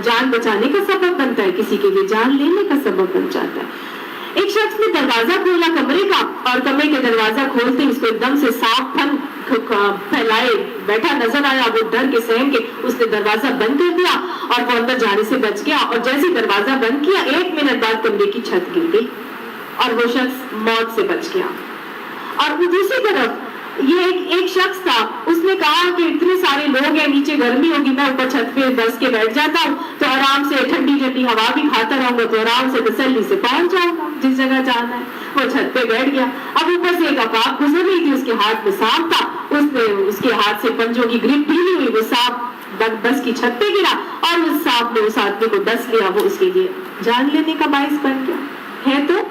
جان بچانے کا سبب بنتا ہے، کسی کے لیے جان لینے کا سبب بن جاتا ہے۔ ایک شخص نے دروازہ کھولا کمرے کا اور کمرے کے دروازہ کھولتے ہی اس کو ایک دم سے سانپ پھیلائے بیٹھا نظر آیا۔ وہ ڈر کے سہم کے اس نے دروازہ بند کر دیا اور وہ اندر جانے سے بچ گیا، اور جیسے دروازہ بند کیا 1 منٹ بعد کمرے کی چھت گر گئی اور وہ شخص موت سے بچ گیا۔ اور دوسری طرف یہ ایک شخص تھا، اس نے کہا کہ اتنے سارے لوگ ہیں، نیچے گرمی ہوگی، میں اوپر چھت پہ بس کے بیٹھ جاتا ہوں تو آرام سے ٹھنڈی ٹھنڈی ہوا بھی کھاتا رہوں گا تو آرام سے تسلی سے پہنچ جاؤں گا جس جگہ جانا ہے۔ وہ چھت پہ بیٹھ گیا۔ اب اوپر سے ایک عقاب گزر رہی تھی، اس کے ہاتھ میں سانپ تھا، اس کے ہاتھ سے پنجوں کی گرپ ڈھیلی ہوئی، وہ سانپ بس کی چھت پہ گرا اور اس سانپ نے اس آدمی کو ڈس لیا۔ وہ اس کے لیے جان لینے کا باعث بن گیا۔ ہے تو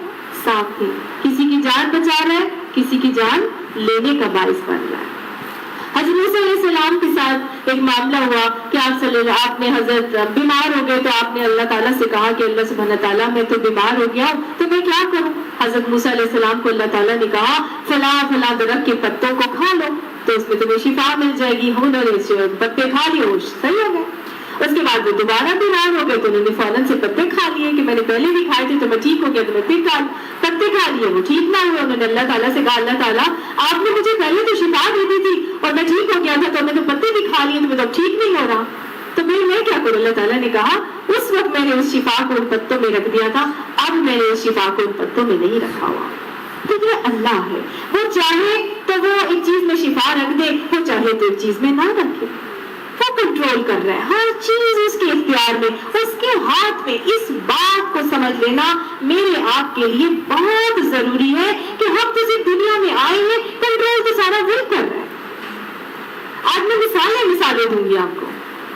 سانپ ہی، کسی کی جان بچا رہا ہے، کسی کی جان لینے کا باعث بن رہا ہے۔ حضرت موسیٰ علیہ السلام کے ساتھ ایک معاملہ ہوا کہ آپ نے حضرت بیمار ہو گئے تو آپ نے اللہ تعالیٰ سے کہا کہ اللہ سبحانہ تعالیٰ میں تو بیمار ہو گیا ہوں تو میں کیا کروں؟ حضرت موسیٰ علیہ السلام کو اللہ تعالیٰ نے کہا فلاں درخت کے پتوں کو کھا لو تو اس میں تمہیں شفا مل جائے گی۔ انہوں نے پتے کھا لیے، وہ صحیح ہو گئے۔ اس کے بعد وہ دوبارہ بیمار ہو گئے تو انہوں نے فوراً سے پتے کھا لیے کہ میں نے پہلے بھی کھائے تھے تو میں ٹھیک ہو گیا، تو میں پھر پتے کھا لیے، وہ ٹھیک نہ ہوئے۔ انہوں نے اللہ تعالیٰ سے کہا اللہ تعالیٰ آپ نے مجھے پہلے تو شفا دی دی تھی اور میں ٹھیک ہو گیا تھا، تو میں تو پتے بھی کھا لیے تو میں تو ٹھیک نہیں ہو رہا، تو پھر میں کیا کروں؟ اللہ تعالیٰ نے کہا اس وقت میں نے اس شفا کو ان پتوں میں رکھ دیا تھا، اب میں نے اس شفا کو ان پتوں میں نہیں رکھا ہوا۔ تو یہ اللہ ہے، وہ چاہے تو وہ ایک چیز میں شفا رکھ دے، وہ چاہے تو ایک چیز میں نہ رکھے، وہ کنٹرول کر رہا ہے، ہر چیز اس کے اختیار میں، اس کے ہاتھ میں۔ اس بات کو سمجھ لینا میرے آپ کے لیے بہت ضروری ہے کہ ہم تو صرف دنیا میں آئے ہیں، کنٹرول تو سارا وہ کر رہا ہے۔ آج میں مثالیں دوں گی آپ کو۔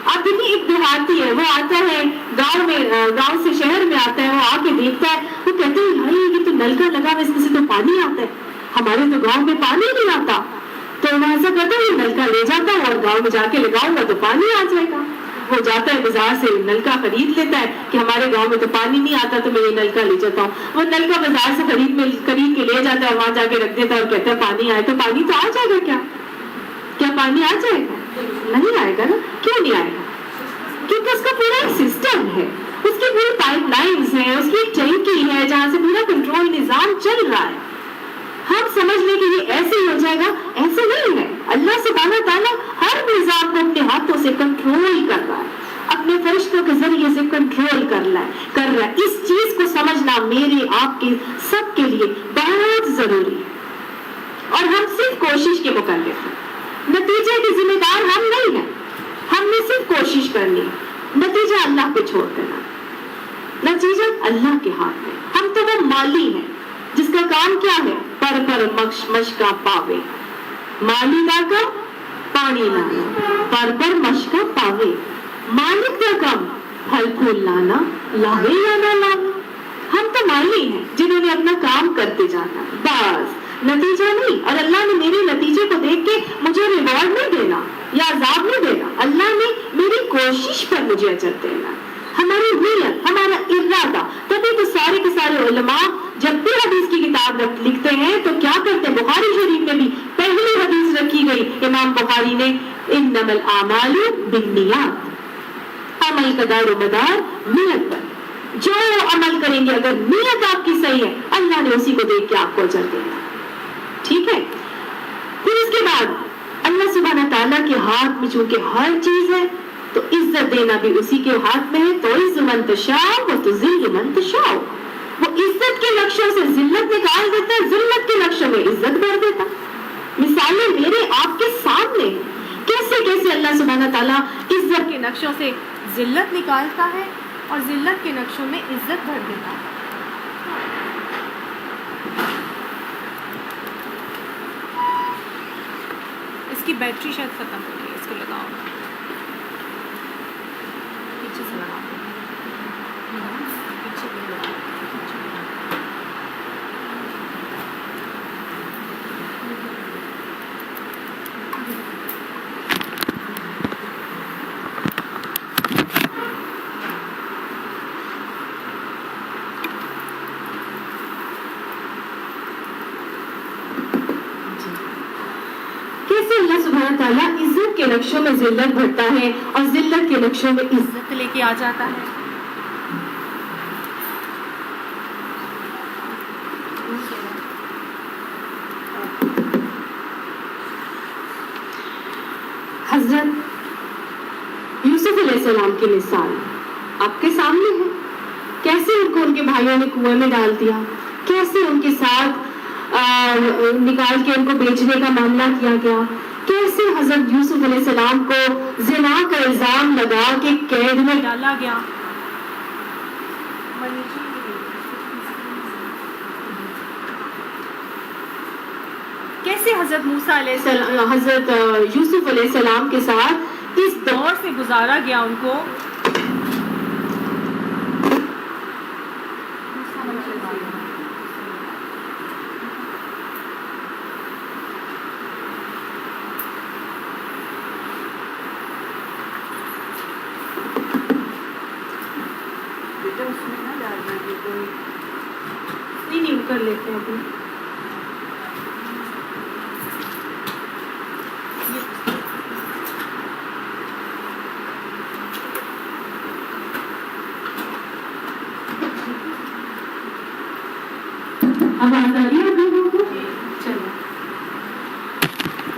آپ دیکھیں ایک دیہاتی ہے، وہ آتا ہے گاؤں سے شہر میں آتا ہے، وہ آ کے دیکھتا ہے، وہ کہتے ہیں بھائی یہ تو نلکا لگا ہوا، اس میں سے تو پانی آتا ہے، ہمارے تو گاؤں میں پانی نہیں آتا۔ تو وہ ایسا کرتا ہے نلکا لے جاتا ہے اور گاؤں میں جا کے لگاؤں گا تو پانی آ جائے گا۔ وہ جاتا ہے بازار سے نلکا خرید لیتا ہے کہ ہمارے گاؤں میں تو پانی نہیں آتا تو میں یہ نلکا لے جاتا ہوں۔ وہ نلکا بازار سے خرید کے لے جاتا ہے، وہاں جا کے رکھ دیتا ہے اور کہتا ہے پانی آئے، تو پانی تو آ جائے گا۔ کیا پانی آ جائے گا؟ نہیں آئے گا نا۔ کیوں نہیں آئے گا؟ کیونکہ اس کا پورا ایک سسٹم ہے، اس کی پوری پائپ لائنز ہیں، اس کی ایک ٹینکی ہے جہاں سے پورا کنٹرول نظام چل رہا ہے۔ ہم سمجھ لیں کہ یہ ایسے ہی ہو جائے گا، ایسے نہیں ہے۔ اللہ سبحانہ تعالیٰ ہر نظام کو اپنے ہاتھوں سے کنٹرول کر رہا ہے، اپنے فرشتوں کے ذریعے سے کنٹرول کر رہا ہے۔ اس چیز کو سمجھنا میرے آپ کے سب کے لیے بہت ضروری ہے، اور ہم صرف کوشش کے مکلف ہیں، نتیجے کے ذمہ دار ہم نہیں ہیں۔ ہم نے صرف کوشش کرنی ہے، نتیجہ اللہ پہ چھوڑ دینا، نتیجہ اللہ کے ہاتھ میں۔ ہم تو وہ مالی ہیں جس کا کام کیا ہے؟ پر مشکا پاوے، مالی کا کام پانی لانا، پر مشکا پاوے، مالک کا کام پھل پھول لانا، لاوے یا نہ لانا۔ ہم تو مالی ہیں جنہوں نے اپنا کام کرتے جانا، بس نتیجہ نہیں۔ اور اللہ نے میرے نتیجے کو دیکھ کے مجھے ریوارڈ نہیں دینا یا عذاب نہیں دینا، اللہ نے میری کوشش پر مجھے اجر دینا، ہماری نیت، ہمارا ارادہ۔ تبھی تو سارے کے سارے علماء جب بھی حدیث کی کتاب لکھتے ہیں تو کیا کرتے ہیں؟ بخاری شریف میں بھی پہلی حدیث رکھی گئی امام بخاری نے، انما الاعمال بالنیات، عمل کا دار و مدار نیت پر. جو عمل کریں گے اگر نیت آپ کی صحیح ہے اللہ نے اسی کو دیکھ کے آپ کو اجر دینا. ٹھیک ہے. پھر اس کے بعد اللہ سبحانہ تعالیٰ کے ہاتھ میں چونکہ ہر چیز ہے تو عزت دینا بھی اسی کے ہاتھ میں ہے. تو عز من تشاء و تذل من تشاء. وہ عزت کے نقشوں سے ذلت نکال دیتا ہے, ذلت کے نقشوں میں عزت بھر دیتا. مثالیں میرے آپ کے سامنے کیسے کیسے اللہ سبحانہ تعالیٰ عزت کے نقشوں سے ذلت نکالتا ہے اور ذلت کے نقشوں میں عزت بھر دیتا ہے. اس کی بیٹری شاید ختم ہو گئی, اس کو لگاؤ پیچھے سے لگاؤ, پیچھے سے لگاؤ. اللہ سبحانہ تعالیٰ عزت کے نقشوں میں ذلت بھرتا ہے اور ذلت کے نقشوں میں عزت لے کے آ جاتا ہے. حضرت یوسف علیہ السلام کی مثال آپ کے سامنے ہے. کیسے ان کو ان کے بھائیوں نے کنویں میں ڈال دیا, کیسے ان کے ساتھ نکال کے ان کو بیچنے کا معاملہ کیا گیا, کیسے حضرت یوسف علیہ السلام کو زنا کا الزام لگا کے قید میں ڈالا گیا. کیسے حضرت موسیٰ علیہ السلام حضرت یوسف علیہ السلام کے ساتھ اس دور سے گزارا گیا ان کو. نہیں کر لیتے ہیں اپنے. آواز آ رہی ہے آپ لوگوں کو؟ چلو.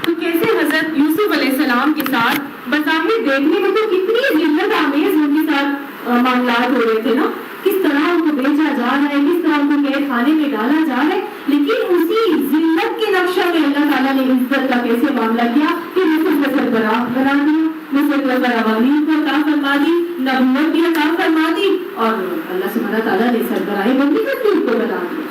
تو کیسے حضرت یوسف علیہ السلام کے ساتھ بظاہر دیکھنے میں تو کتنی ذلت آمیز ان کے ساتھ معاملات ہو رہے تھے نا, کس طرح ان کو بیچا جا رہا ہے, کس طرح ان کو قید خانے میں ڈالا جا رہا ہے, لیکن اسی ذلت کے نقشہ میں اللہ تعالیٰ نے عزت کا کیسے معاملہ کیا کہ مصر کو سربراہ بنا دیا, مصر کو فراوانی کو عطا فرما دی, نبوت بھی عطا فرما دی, اور اللہ سبحانہ تعالیٰ نے سربراہی بندی کر کے ان کو بنا دیا.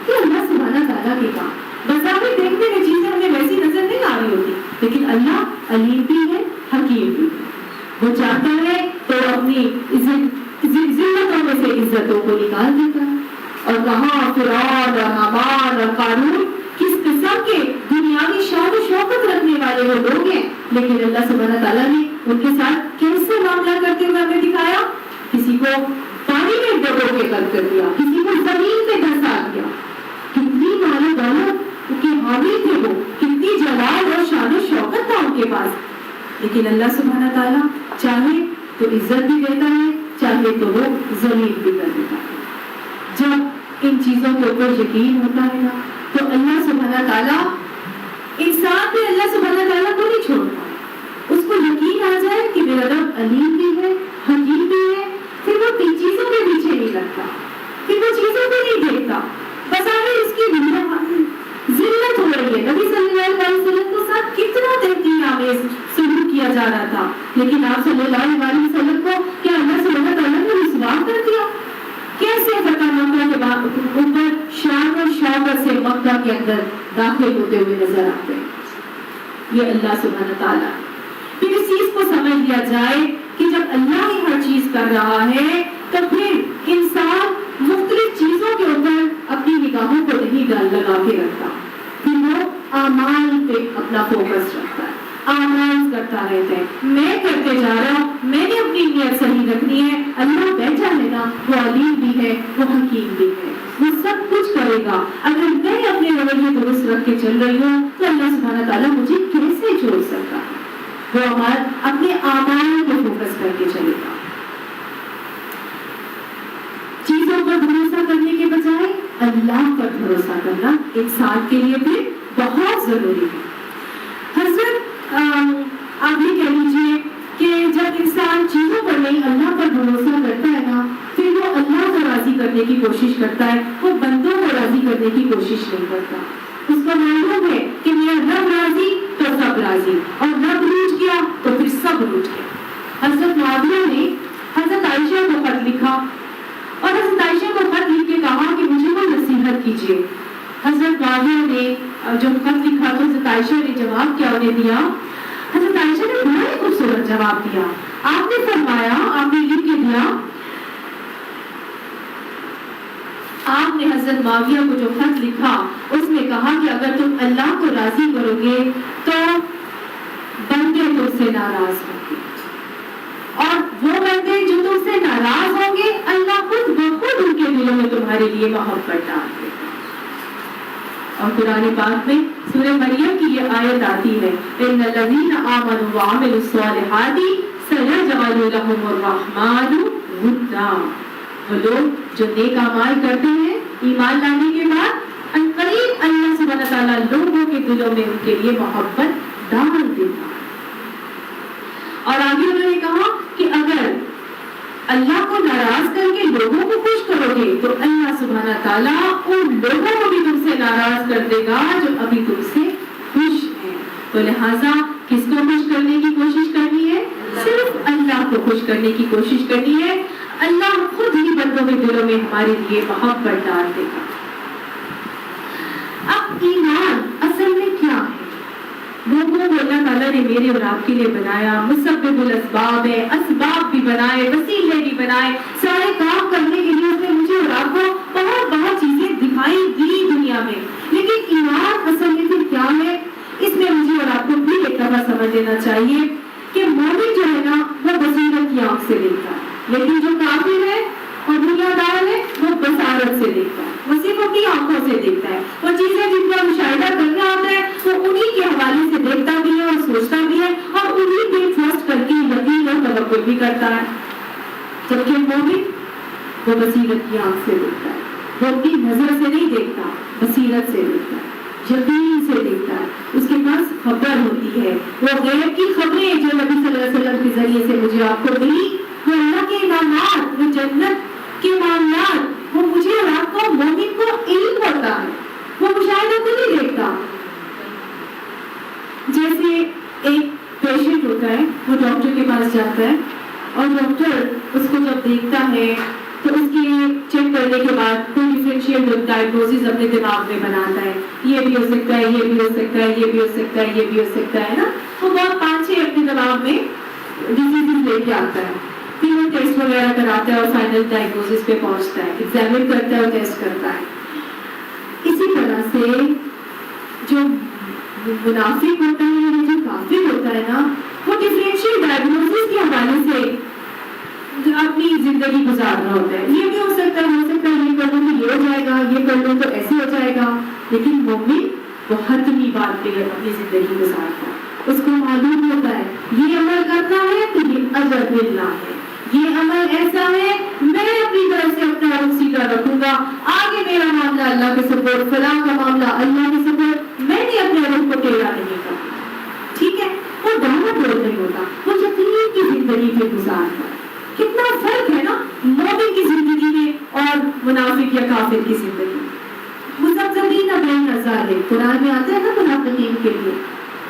کہ اللہ سبحانہ تعالیٰ کے کام بظاہر دیکھنے میں چیزیں ہمیں ویسی نظر نہیں آ رہی ہوتی, لیکن اللہ علیم بھی ہے, حکیم بھی ہے. وہ چاہتا ہے تو اپنی ذلتوں میں سے عزتوں کو نکال دیتا ہے. اور کہاں فرعون اور حامان اور قارون کس قسم کے دنیاوی شان و شوکت رکھنے والے وہ لوگ ہیں, لیکن اللہ سبحانہ تعالیٰ نے ان کے ساتھ کیسے معاملہ کرتے ہوئے ہمیں دکھایا. کسی کو پانی میں ڈبو کے قتل کر دیا, کسی کو زمین پہ دھسا دیا. کتنی مال و دولت کے حامی تھے وہ, کتنی جلال اور شان و شوکت تھا ان کے پاس, لیکن اللہ سبحانہ تعالیٰ چاہے تو عزت بھی دیتا ہے, چاہے تو وہ ذلیل بھی کر دیتا ہے. جب ان چیزوں کے اوپر یقین ہوتا ہے نا تو اللہ سبحانہ تعالیٰ انسان پہ اللہ سبحانہ تعالیٰ کو نہیں چھوڑتا. اس کو یقین آ جائے کہ میرا رب علیم بھی ہے, حکیم بھی ہے, پھر وہ تین چیزوں کے پیچھے نہیں لگتا, پھر وہ چیزوں کو نہیں دیکھتا. بظاہر اس کی ذلت ہو رہی ہے, نبی صلی اللہ علیہ وسلم کے ساتھ کتنا تحقیر آمیز سلوک کیا جا رہا تھا, لیکن آپ صلی اللہ علیہ وسلم کو کیا اللہ سبحانہ تعالیٰ نے رسوا کر دیا. کیسے فتح مکہ کے بعد اوپر شان اور شوکت سے مکہ کے اندر داخل ہوتے ہوئے نظر آتے ہیں. یہ اللہ سبحانہ تعالیٰ. پھر اس چیز کو سمجھ لیا جائے کہ جب اللہ ہی ہر چیز کر رہا ہے تو پھر انسان مختلف چیزوں کے اوپر اپنی نگاہوں کو نہیں لگا کے رکھتا, پھر وہ اعمال پہ اپنا فوکس رکھتا ہے, اعمال کرتا رہتا ہے. میں کرتے جا رہا ہوں, میں نے اپنی نیت صحیح رکھنی ہے, اللہ بیٹھا ہے نا, وہ علیم بھی ہے, وہ حکیم بھی ہے, وہ سب کچھ کرے گا. اگر میں اپنے رویے درست رکھ کے چل رہی ہوں تو اللہ سبحانہ تعالیٰ مجھے کیسے چھوڑ سکتا ہے. وہ اپنے اعمال پہ فوکس کر کے چلے گا. بھروسہ کرنا انسان کے لیے بھی بہت ضروری ہے۔ حضرت آپ یہ کہہ لیجیے کہ جب انسان چیزوں پر نہیں اللہ پر بھروسہ کرتا ہے نا، پھر وہ اللہ کو راضی کرنے کی کوشش کرتا ہے، وہ بندوں کو راضی کرنے کی کوشش نہیں کرتا۔ اس کو معلوم ہے کہ میرا رب راضی تو سب راضی، اور رب روٹ گیا تو پھر سب روٹ گیا۔ حضرت معاویہ نے حضرت عائشہ کو خط لکھا اور حضرت عائشہ کو خط لکھ کے کہا کہ مجھے کوئی نصیحت کیجیے۔ حضرت معاویہ نے جو خط لکھا تو حضرت عائشہ نے جواب کیا انہیں دیا؟ حضرت عائشہ نے بڑا ہی خوبصورت جواب دیا۔ آپ نے فرمایا، آپ نے لکھ کے دیا، آپ نے حضرت معاویہ کو جو خط لکھا اس میں کہا کہ اگر تم اللہ کو راضی کرو گے تو بندے تم سے ناراض ہوں گے، اور وہ بندے جو تم سے ناراض ہوں گے اللہ خود بخود ان کے دلوں میں تمہارے لیے محبت ڈال دے گا۔ اور قرآن پاک میں سورہ مریم کی یہ آیت آتی ہے، ان الذین آمنوا وعملوا الصالحات سیجعل لهم الرحمن ودا۔ وہ لوگ جو نیک اعمال کرتے ہیں ایمان لانے کے بعد عنقریب اللہ سبحانہ تعالیٰ لوگوں کے دلوں میں ان کے لیے محبت ڈال دیتا۔ اور آگے انہوں نے کہا کہ اگر اللہ کو ناراض کر کے لوگوں کو خوش کرو گے تو اللہ سبحانہ تعالیٰ ان لوگوں کو بھی تم سے ناراض کر دے گا جو ابھی تم سے خوش ہیں۔ تو لہٰذا کس کو خوش کرنے کی کوشش کرنی ہے؟ صرف اللہ کو خوش کرنے کی کوشش کرنی ہے۔ اللہ خود ہی بندوں کے دلوں میں ہمارے لیے محبت ڈال دے گا۔ اب ایمان اصل میں کیا ہے؟ لوگوں کو اللہ تعالیٰ نے میرے اور آپ کے لیے بنایا، مسبب الاسباب ہے، اسباب بھی بنائے، وسیلے بھی بنائے، سارے کام کرنے کے لیے اس نے مجھے اور آپ کو بہت چیزیں دکھائی دی دنیا میں۔ لیکن ایمان اصل میں پھر کیا ہے؟ اس میں مجھے اور آپ کو بھی ایک دفعہ سمجھ لینا چاہیے کہ مومن جو ہے نا وہ بصیرت کی آنکھ سے دیکھتا ہے، لیکن جو کافر ہے اور دنیا دار ہے وہ بصارت سے دیکھتا ہے، وہ صرف اپنی آنکھوں سے دیکھتا ہے۔ وہ چیزیں جن کا مشاہدہ کرنا ہوتا ہے وہ انہی کے حوالے سے دیکھتا بھی ہے اور سوچتا بھی ہے، اور انہی پہ ٹرسٹ کر کے یقین اور توکل بھی کرتا ہے۔ جبکہ مومن وہ بصیرت کی آنکھ سے دیکھتا ہے، وہ اپنی نظر سے نہیں دیکھتا، بصیرت سے دیکھتا ہے، یقین سے دیکھتا ہے۔ اس کے پاس خبر ہوتی ہے، وہ غیب کی خبریں جو نبی صلی اللہ علیہ وسلم کے ذریعے سے مجھے آپ کو ملی، وہ اللہ کے انعامات، وہ جنت کے معاملات، وہ مجھے اور آپ کو مومن کو علم ہوتا ہے، وہ مشاہدہ کو نہیں دیکھتا۔ جیسے ایک پیشنٹ ہوتا ہے، وہ ڈاکٹر کے پاس جاتا ہے اور ڈاکٹر اس کو جب دیکھتا ہے تو اس کی چیک کرنے کے بعد کوئی ڈفرینشیل ڈائگنوسس اپنے دماغ میں بناتا ہے، یہ بھی ہو سکتا ہے، یہ بھی ہو سکتا ہے، یہ بھی ہو سکتا ہے، یہ بھی ہو سکتا ہے نا۔ وہ بہت 5-6 اپنے دماغ میں ڈیزیز لے کے آتا ہے، پھر وہ ٹیسٹ وغیرہ کراتا ہے اور فائنل ڈائگنوسس پہ پہنچتا ہے، ایگزامن کرتا ہے اور ٹیسٹ کرتا ہے۔ اسی طرح سے جو منافق ہوتا ہے، جو کافر ہوتا ہے نا، وہ ڈفرینشیل ڈائگنوسس کے حوالے سے اپنی زندگی گزارنا ہوتا ہے، یہ بھی ہو سکتا ہے، یہ کر لوں تو یہ ہو جائے گا، یہ کر لوں تو ایسے ہو جائے گا۔ لیکن مومن وہ حتمی بات پہ اپنی زندگی گزارتا ہے، اس کو معلوم ہوتا ہے یہ عمل کرنا ہے تو یہ اجر ملنا ہے، یہ عمل ایسا ہے میں اپنی طرف سے اپنا رخ سیدھا رکھوں گا، آگے میرا معاملہ اللہ کے سپورٹ، فلاں کا معاملہ اللہ کے سپورٹ، میں نے اپنے رخ کو ٹیڑھا نہیں کرنا۔ ٹھیک ہے، وہ ڈالا ڈول نہیں ہوتا، وہ یقین کی زندگی پہ گزارتا ہے۔ کتنا فرق ہے نا مومن کی زندگی میں اور منافق یا کافر کی زندگی میں۔ مذبذبین بین الظالم، قرآن میں آتا ہے نا منافقین کے لیے،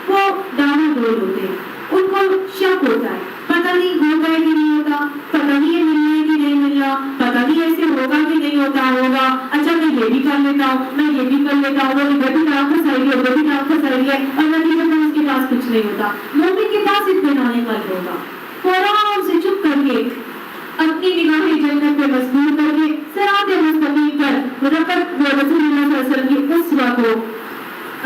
وہ ڈالا ڈول ہوتے ہیں، ان کو شک ہوتا ہے، پتہ نہیں ہوگا کہ نہیں ہوتا، پتہ نہیں یہ ملنا ہے کہ نہیں ملنا، پتہ نہیں ایسے ہوگا کہ نہیں ہوگا، اچھا میں یہ بھی کر لیتا ہوں، میں یہ بھی کر لیتا ہوں، وہ ادھر بھی نام پھنسائی ہے، ادھر بھی نام پھنسائی ہے، اور نتیجہ میں اس کے پاس کچھ نہیں ہوتا۔ مومن کے پاس اطمینان قلب ہوگا، آرام سے چپ کر کے اپنی نگاہیں جنت پہ مضبوط کر کے صراط مستقیم پر رکعت وہ رسول اللہ صلی اللہ علیہ وسلم کی اسوہ کو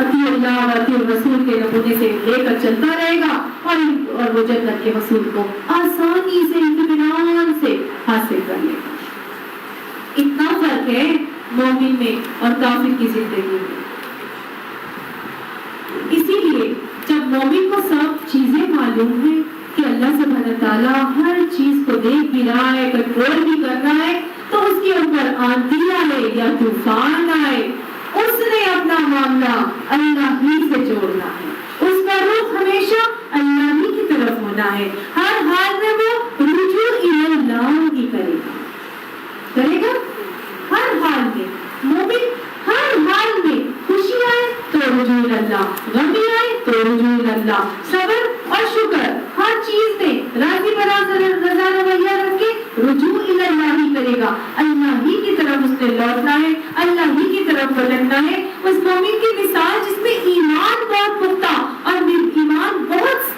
اطیع اللہ و اطیع الرسول کے نمونے سے لے کر چلتا رہے گا، اور وہ جنت کے حصول کو آسانی سے اطمینان سے حاصل کر لے گا۔ اتنا فرق ہے مومن میں اور کافر کی زندگی میں۔ اسی لیے جب مومن کو سب چیزیں معلوم ہیں کہ اللہ سبحانہ تعالیٰ ہر چیز کو دیکھ بھی رہا ہے، کنٹرول بھی کر رہا ہے، تو اس کے اوپر آندھی آئے یا طوفان آئے معاملہ اللہ ہی سے جوڑنا ہے، اس کا رخ ہمیشہ اللہ ہی کی طرف ہونا ہے، ہر حال میں وہ رجوع اللہ ہی کرے گا ہر حال میں۔ مومن ہر حال میں خوشی آئے تو رجوع اللہ، غمی آئے تو رجوع اللہ، صبر اور شکر ہر چیز میں راضی رضا رویہ رکھ کے رجوع اللہ ہی کرے گا، اللہ ہی کی طرف اس نے لوٹنا ہے، اللہ ہی کی طرف پلٹنا ہے۔ اس مومن کی مثال جس میں ایمان بہت پختہ اور ایمان بہت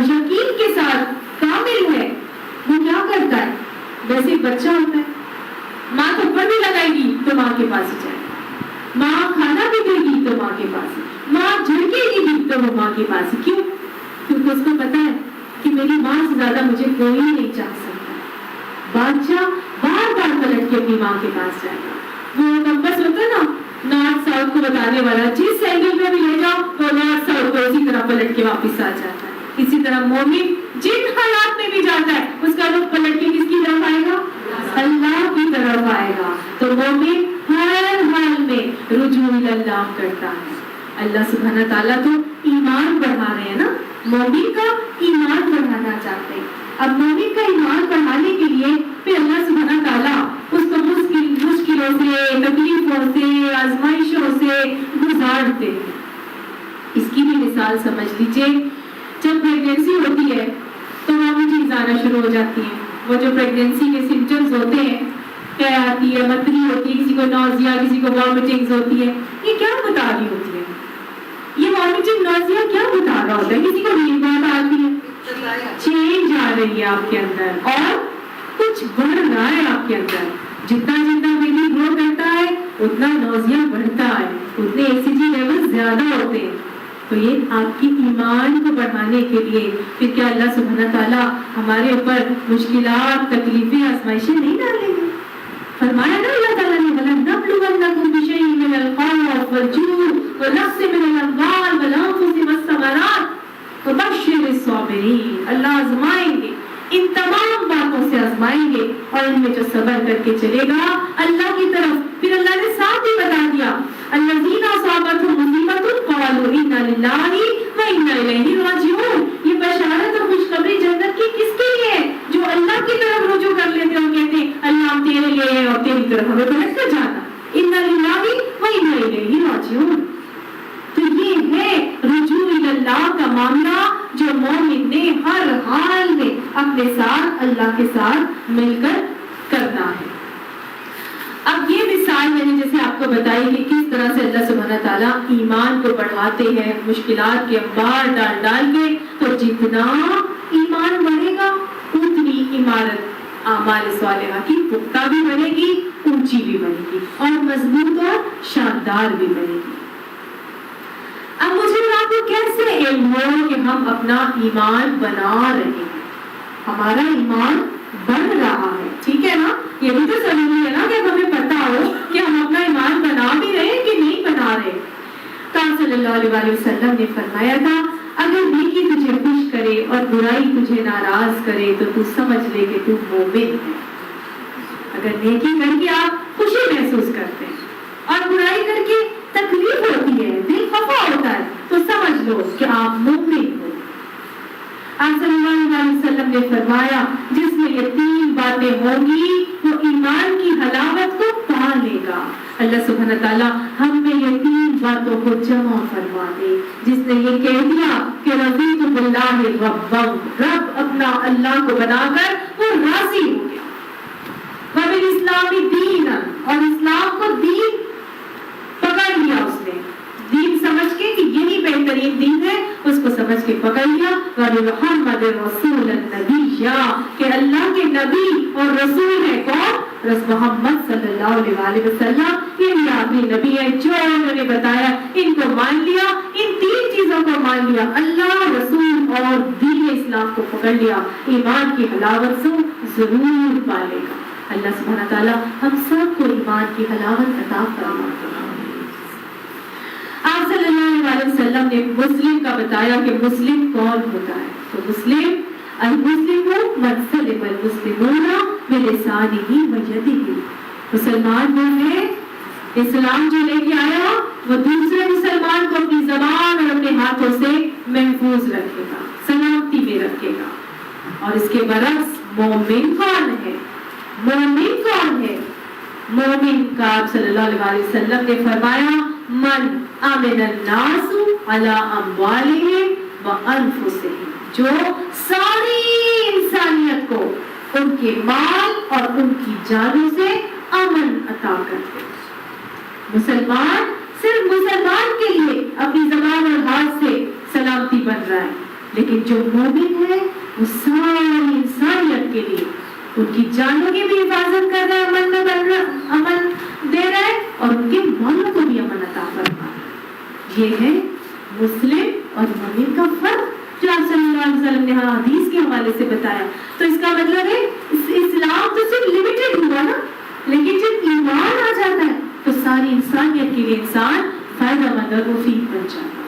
یقین کے ساتھ کامل ہے، وہ کیا کرتا ہے؟ ویسے ایک بچہ ہوتا ہے، ماں تھپڑ بھی لگائے گی تو ماں کے پاس ہی جائے گا، ماں کھانا بھی دے گی تو ماں کے پاس ہی، ماں جھڑکے گی تو وہ ماں کے پاس ہی۔ کیوں؟ کیونکہ اس کو پتا ہے کہ میری ماں سے زیادہ مجھے کوئی نہیں چاہ سکتا۔ بادشاہ بار بار پلٹ کے اپنی ماں کے پاس جائے گا۔ وہ نمبر ہوتا ہے نا نارتھ ساؤتھ کو بتانے والا، جس اینگل میں بھی لے جاؤ وہ نارتھ ساؤتھ کو اسی طرح پلٹ کے واپس آ جاتا ہے۔ اسی طرح مومن جن حالات میں بھی جاتا ہے اس کا رخ پلٹ کے کس کی طرف آئے گا؟ اللہ کی طرف آئے گا۔ تو مومن ہر حال میں رجوع اللہ کرتا ہے۔ اللہ سبحانہ تعالیٰ تو ایمان بڑھا رہے ہیں نا، مومن کا ایمان بڑھانا چاہتے ہیں۔ اب مومن کا ایمان بڑھانے کے لیے پھر اللہ سبحانہ تعالیٰ اس کو مشکلوں سے، تکلیفوں سے، آزمائشوں سے گزارتے ہیں۔ اس کی بھی مثال سمجھ لیجیے، جب پریگنینسی ہوتی ہے تو معمولی چیز آنا شروع ہو جاتی ہیں۔ وہ جو پریگنینسی کے سمپٹمز ہوتے ہیں، کیا آتی ہے، متری ہوتی ہے، کسی کو نوزیا، کسی کو وامٹنگز ہوتی ہے، یہ کیا بتا رہی ہوتی ہے؟ یہ وامٹنگ نوزیا کیا بتا رہا ہوتا ہے؟ کسی کو نیند بہت آتی ہے، چینج آ رہی ہے آپ کے اندر اور کچھ بڑھ رہا ہے آپ کے اندر۔ جتنا بیبی گرو کرتا ہے اتنا نوزیا بڑھتا ہے، اتنے ACG لیول زیادہ ہوتے ہیں۔ تو یہ آپ کی ایمان کو بڑھانے کے لیے پھر کیا اللہ سبحانہ تعالیٰ ہمارے اوپر مشکلات، تکلیفیں، آزمائشیں نہیں ڈالیں گے؟ فرمایا نا اللہ تعالیٰ نے وَلَنَبْلُوَنَّكُم بِشَيْءٍ مِّنَ الْخَوْفِ وَالْجُوعِ وَنَقْصٍ مِّنَ الْأَمْوَالِ وَالْأَنفُسِ وَالثَّمَرَاتِ وَبَشِّرِ الصَّابِرِينَ۔ اللہ آزمائیں گے، ان تمام باتوں سے آزمائیں گے، اور ان میں جو صبر کر کے چلے گا اللہ کی طرف، پھر اللہ نے ساتھ ہی بتا دیا الذین اصابتہم مصیبۃ قالوا انا للہ وانا الیہ راجعون۔ یہ بشارت اور خوشخبری جنت کی کس کے لیے؟ جو اللہ کی طرف رجوع کر لیتے ہیں اور کہتے ہیں اللہ ہم تیرے لیے ہیں اور تیری طرف ہمیں پلٹ کر جانا، انا للہ وانا الیہ راجعون۔ تو یہ ہے رجوع اللہ کا معاملہ جو مومن نے ہر حال میں اپنے ساتھ اللہ کے ساتھ مل کر کرنا ہے۔ اب یہ مثال میں نے جیسے آپ کو بتائی کہ کس طرح سے اللہ سبحانہ تعالیٰ ایمان کو بڑھاتے ہیں مشکلات کے انبار ڈال ڈال کے، تو جتنا ایمان بڑھے گا اتنی عمارت اعمال صالحہ کی پختہ بھی بنے گی، اونچی بھی بنے گی اور مضبوط اور شاندار بھی بنے گی۔ اب مجھے آپ کو کیسے علم ہو کہ ہم اپنا ایمان بنا رہے ہیں، ہمارا ایمان بن رہا ہے؟ ٹھیک ہے نا، یہ بھی تو ضروری ہے نا کہ ہمیں پتا ہو کہ ہم اپنا ایمان بنا بھی رہے ہیں کہ نہیں بنا رہے۔ قال صلی اللہ علیہ وسلم نے فرمایا تھا اگر نیکی تجھے خوش کرے اور برائی تجھے ناراض کرے تو تو سمجھ لے کہ تو مومن ہے۔ اگر نیکی کر کے آپ خوشی محسوس کرتے ہیں اور برائی کر کے تکلیف ہوتی ہے، دل خفا ہوتا ہے، تو سمجھ لو کہ آپ مومن ہو۔ آپ صلی اللہ علیہ وسلم نے فرمایا جس میں یہ تین باتیں ہوں گی وہ ایمان کی حلاوت کو پا لے گا۔ اللہ سبحانہ تعالیٰ ہم میں یہ تین باتوں کو جمع فرما دے۔ جس نے یہ کہہ دیا کہ رضیت باللہ ربا، رب اپنا اللہ کو بنا کر وہ راضی ہو گیا، وبالاسلام دینا، اور اسلام کو دین پکڑ لیا، اس نے دین سمجھ کے کہ یہی بہترین دین ہے، اس کو سمجھ کے پکڑ لیا، وَبِمُحَمَّدٍ رَسُولَ النَّبِيَّ، کہ اللہ کے نبی اور رسول ہے کون؟ محمد صلی اللہ علیہ وسلم، یہ بھی آخری نبی ہے جو انہوں نے بتایا، ان کو مان لیا، ان تین چیزوں کو مان لیا، اللہ، رسول اور دین اسلام کو پکڑ لیا، ایمان کی حلاوت سے ضرور پالے گا۔ اللہ سبحانہ تعالیٰ ہم سب کو ایمان کی حلاوت عطا فرمائے۔ آپ صلی اللہ علیہ وسلم نے مسلم کا بتایا کہ مسلم کون ہوتا ہے، تو مسلم المسلم من سلم المسلمون بلسانہ ویدہ، مسلمان وہ ہے اسلام جو لے کے آیا وہ دوسرے مسلمان کو اپنی زبان اور اپنے ہاتھوں سے محفوظ رکھے گا، سلامتی میں رکھے گا. اور اس کے برعکس مومن کون ہے؟ مومن کون ہے؟ مومن کا آپ صلی اللہ علیہ وسلم نے فرمایا من آمن الناس علی اموالہم وانفسہم، جو ساری انسانیت کو ان کے مال اور ان کی جانوں سے امن عطا کرتے. مسلمان صرف مسلمان کے لیے اپنی زبان اور ہاتھ سے سلامتی بن رہا ہے، لیکن جو مومن ہے وہ ساری انسانیت کے لیے ان کی جانوں کی بھی حفاظت کر رہا ہے، امن میں بن رہا، امن دے رہا ہے، اور ان کے مالوں کو بھی امن عطا فرما رہا ہے. یہ ہے مسلم اور مومن کا فرق جو آپ صلی اللہ علیہ وسلم نے حدیث کے حوالے سے بتایا. تو اس کا مطلب ہے اسلام تو صرف لمیٹڈ ہوا نا، لیکن جب ایمان آ جاتا ہے تو ساری انسانیت کے لیے انسان فائدہ مند اور مفید بن جاتا ہے.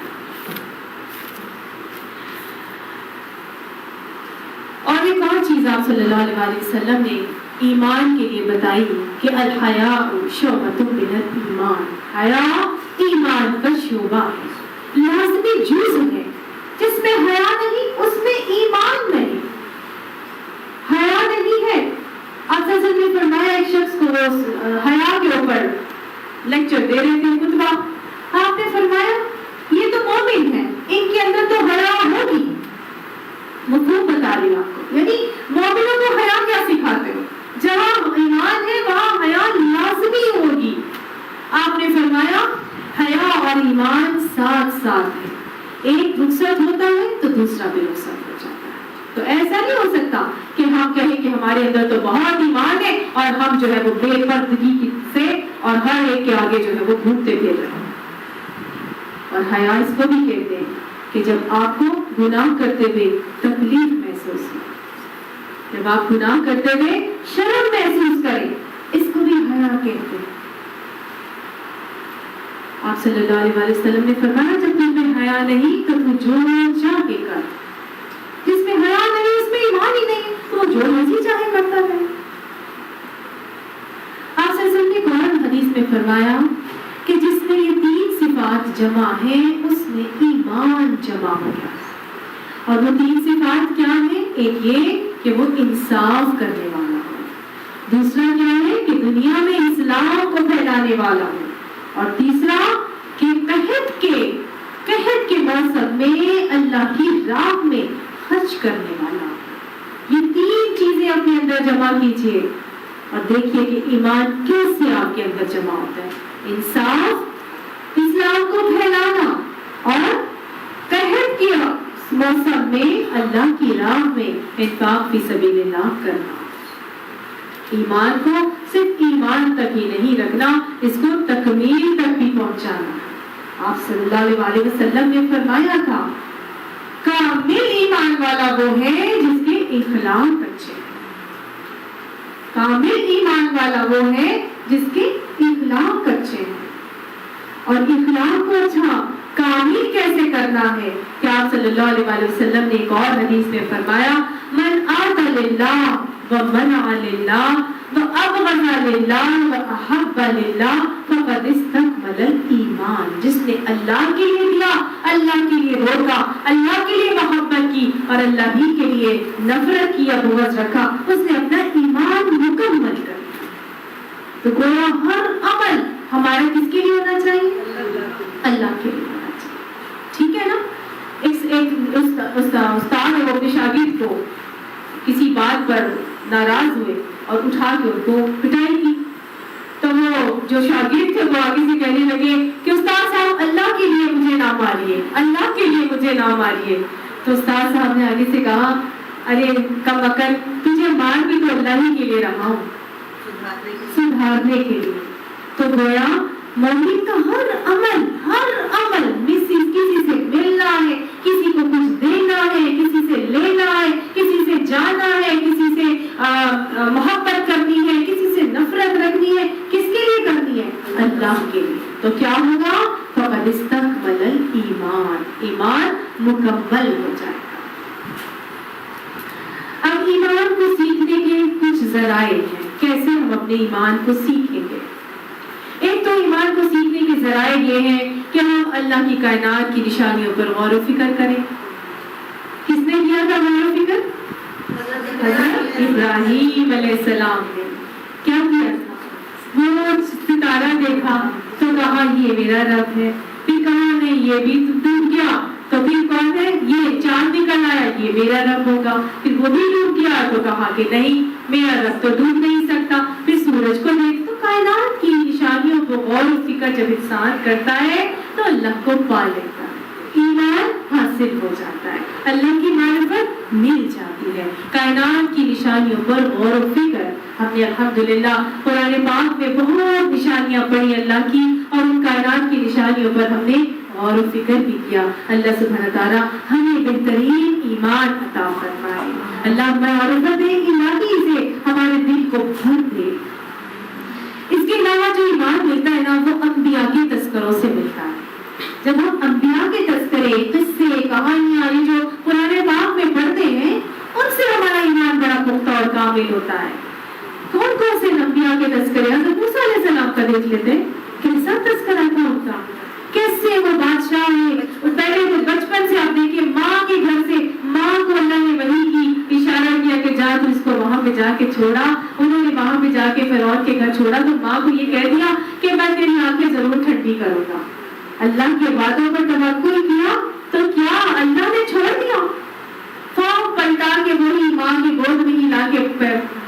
اور ایک اور چیز آپ صلی اللہ علیہ وسلم نے ایمان کے لیے بتائی کہ الحیاء شعبۃ من الایمان، حیا ایمان کا شعبہ ہے، لازمی جزء ہے. جس میں حیا نہیں اس میں ایمان نہیں. حیا نہیں ہے. آپ نے فرمایا ایک شخص کو حیا کے اوپر لیکچر دے رہے تھے، خطبہ، آپ نے فرمایا یہ تو مومن ہے، ان کے اندر تو حیا ہوگی. مفہوم بتا رہی ہوں آپ کو، یعنی مومنوں کو حیا کیا سکھاتے ہو؟ جہاں ایمان ہے وہاں حیا لازمی ہوگی. آپ نے فرمایا حیا اور ایمان ساتھ ساتھ ہے، ایک رخصت ہوتا ہے تو دوسرا بھی رخصت ہو جاتا ہے. تو ایسا نہیں ہو سکتا کہ ہم کہیں کہ ہمارے اندر تو بہت ایمان ہے اور ہم جو ہے وہ بے پردگی سے اور ہر ایک کے آگے جو ہے وہ گھومتے پھر رہے ہیں. اور حیا اس کو بھی کہتے ہیں کہ جب آپ کو گناہ کرتے ہوئے تکلیف محسوس ہو، جب آپ گناہ کرتے ہوئے شرم محسوس کریں، اس کو بھی حیا کہتے ہیں. آپ صلی اللہ علیہ وسلم نے فرمایا جب تم میں حیا نہیں تو تو جو چاہ کے کر. جس میں حیا نہیں اس میں ایمان ہی نہیں تو وہ جو مرضی چاہے کرتا ہے. آپ صلی اللہ علیہ وسلم نے قرآن حدیث میں فرمایا کہ جس میں یہ تین صفات جمع ہیں اس میں ایمان جمع ہو گیا. اور وہ تین صفات کیا ہیں؟ ایک یہ کہ وہ انصاف کرنے والا ہو، دوسرا کیا ہے کہ دنیا میں اسلام کو پھیلانے والا ہو، اور تیسرا کہ قحط کے موسم میں اللہ کی راہ میں خرچ کرنے والا. یہ تین چیزیں اپنے اندر جمع کیجئے اور دیکھیے کہ ایمان کیسے آپ کے اندر جمع ہوتا ہے. انصاف، اسلام کو پھیلانا اور قحط کے موسم میں اللہ کی راہ میں انفاق فی سبیل اللہ کرنا. ایمان کو صرف ایمان تک ہی نہیں رکھنا، اس کو تکمیل تک بھی پہنچانا. آپ صلی اللہ علیہ وسلم نے فرمایا تھا کامل ایمان والا وہ ہے جس کے اخلاق اچھے ہیں. کامل ایمان والا وہ ہے جس کے اخلاق اچھے ہیں. اور اخلاق کو اچھا کامل کیسے کرنا ہے کہ آپ صلی اللہ علیہ وسلم نے ایک اور حدیث میں فرمایا من آتا للہ ومنع للہ وابغض للہ واحب للہ فقد استکمل الایمان. جس نے اللہ کے لیے دیا، اللہ کے لیے روکا، اللہ کے لیے محبت کی اور اللہ ہی کے لیے نفرت کی یا بغض رکھا، اس نے اپنا ایمان مکمل کر دیا. تو گویا ہر عمل ہمارا کس کے لیے ہونا چاہیے؟ اللہ کے لیے ہونا چاہیے. ٹھیک ہے نا؟ ایک استاد ہے وہ اپنے شاگرد کو کسی بات پر ناراض ہوئے اور اٹھا کے ان کو پٹائی کی. تو وہ جو شاگرد تھے وہ آگے سے کہنے لگے کہ استاد صاحب اللہ کے لیے مجھے نہ ماریے، اللہ کے لیے مجھے نہ ماریے. تو استاد صاحب نے آگے سے کہا ارے کم عقل، تجھے مار بھی تو اللہ ہی کے لیے رہا ہوں، سدھارنے کے لیے. تو گویا مومن کا ہر عمل کسی سے ملنا ہے، کسی کو کچھ دینا ہے، کسی سے لینا ہے، کسی سے جانا ہے، کسی سے محبت کرنی ہے، کسی سے نفرت رکھنی ہے، کس کے لیے کرنی ہے؟ اللہ کے لیے. تو کیا ہوگا؟ فقد استکمل الایمان، ایمان مکمل ہو جائے گا. اب ایمان کو سیکھنے کے کچھ ذرائع ہیں، کیسے ہم اپنے ایمان کو سیکھیں گے. ایک تو ایمان کو سیکھنے کے ذرائع یہ ہیں کہ ہم اللہ کی کائنات کی نشانیوں پر غور و فکر کریں. کس نے کیا تھا غور و فکر؟ حضرت ابراہیم علیہ السلام نے. کیا کیا تھا؟ وہ ستارہ دیکھا تو کہا یہ میرا رب ہے. پھر کہا نہیں یہ بھی ڈوب گیا تو پھر کون ہے؟ یہ چاند نکل آیا یہ میرا رب ہوگا. پھر وہ بھی ڈوب گیا تو کہا کہ نہیں میرا رب تو ڈوب نہیں سکتا. پھر سورج کو دیکھ تو کائنات کی نشانیوں کو غور و فکر جب انسان کرتا ہے تو اللہ کو پا لیتا ہے, ایمان حاصل ہو جاتا ہے, اللہ کی معرفت مل جاتی ہے. کائنات کی نشانیوں پر غور و فکر ہم نے الحمدللہ قرآن پاک میں بہت نشانیاں پڑھی اللہ کی, اور ان کائنات کی نشانیوں پر ہم نے غور و فکر بھی کیا. اللہ سبحانہ تعالیٰ ہمیں بہترین ایمان عطا فرمائے. اللہ معرفت الہی سے ہمارے دل کو بھر دے. اس کے علاوہ جو ایمان ملتا ہے نا وہ انبیاء کے تذکروں سے ملتا ہے. جب ہم انبیاء کے تذکرے, قصے, کہانیاں یہ جو قرآن پاک میں پڑھتے ہیں ان سے ہمارا ایمان بڑا پختہ اور کامل ہوتا ہے. کون کون سے انبیاء کے تذکرے؟ حضرت موسیٰ علیہ السلام کا دیکھ لیتے ہیں, کیسا تذکرہ تھا ان کا, کیسے وہ بادشاہ ہے. پہلے تو بچپن سے آپ دیکھیں ماں کے گھر سے ماں کو اللہ نے وحی کی اشارہ کیا کہ جا تو اس کو وہاں پہ جا کے چھوڑا. انہوں نے وہاں پہ جا کے فرعون کے گھر چھوڑا تو ماں کو یہ کہہ دیا کہ میں تیری آنکھیں ضرور ٹھنڈی کروں گا. اللہ کے وعدوں پر توکل کیا تو کیا اللہ نے چھوڑ دیا؟ فوق پلٹا کے وہی ماں کی گود میں ہی لا کے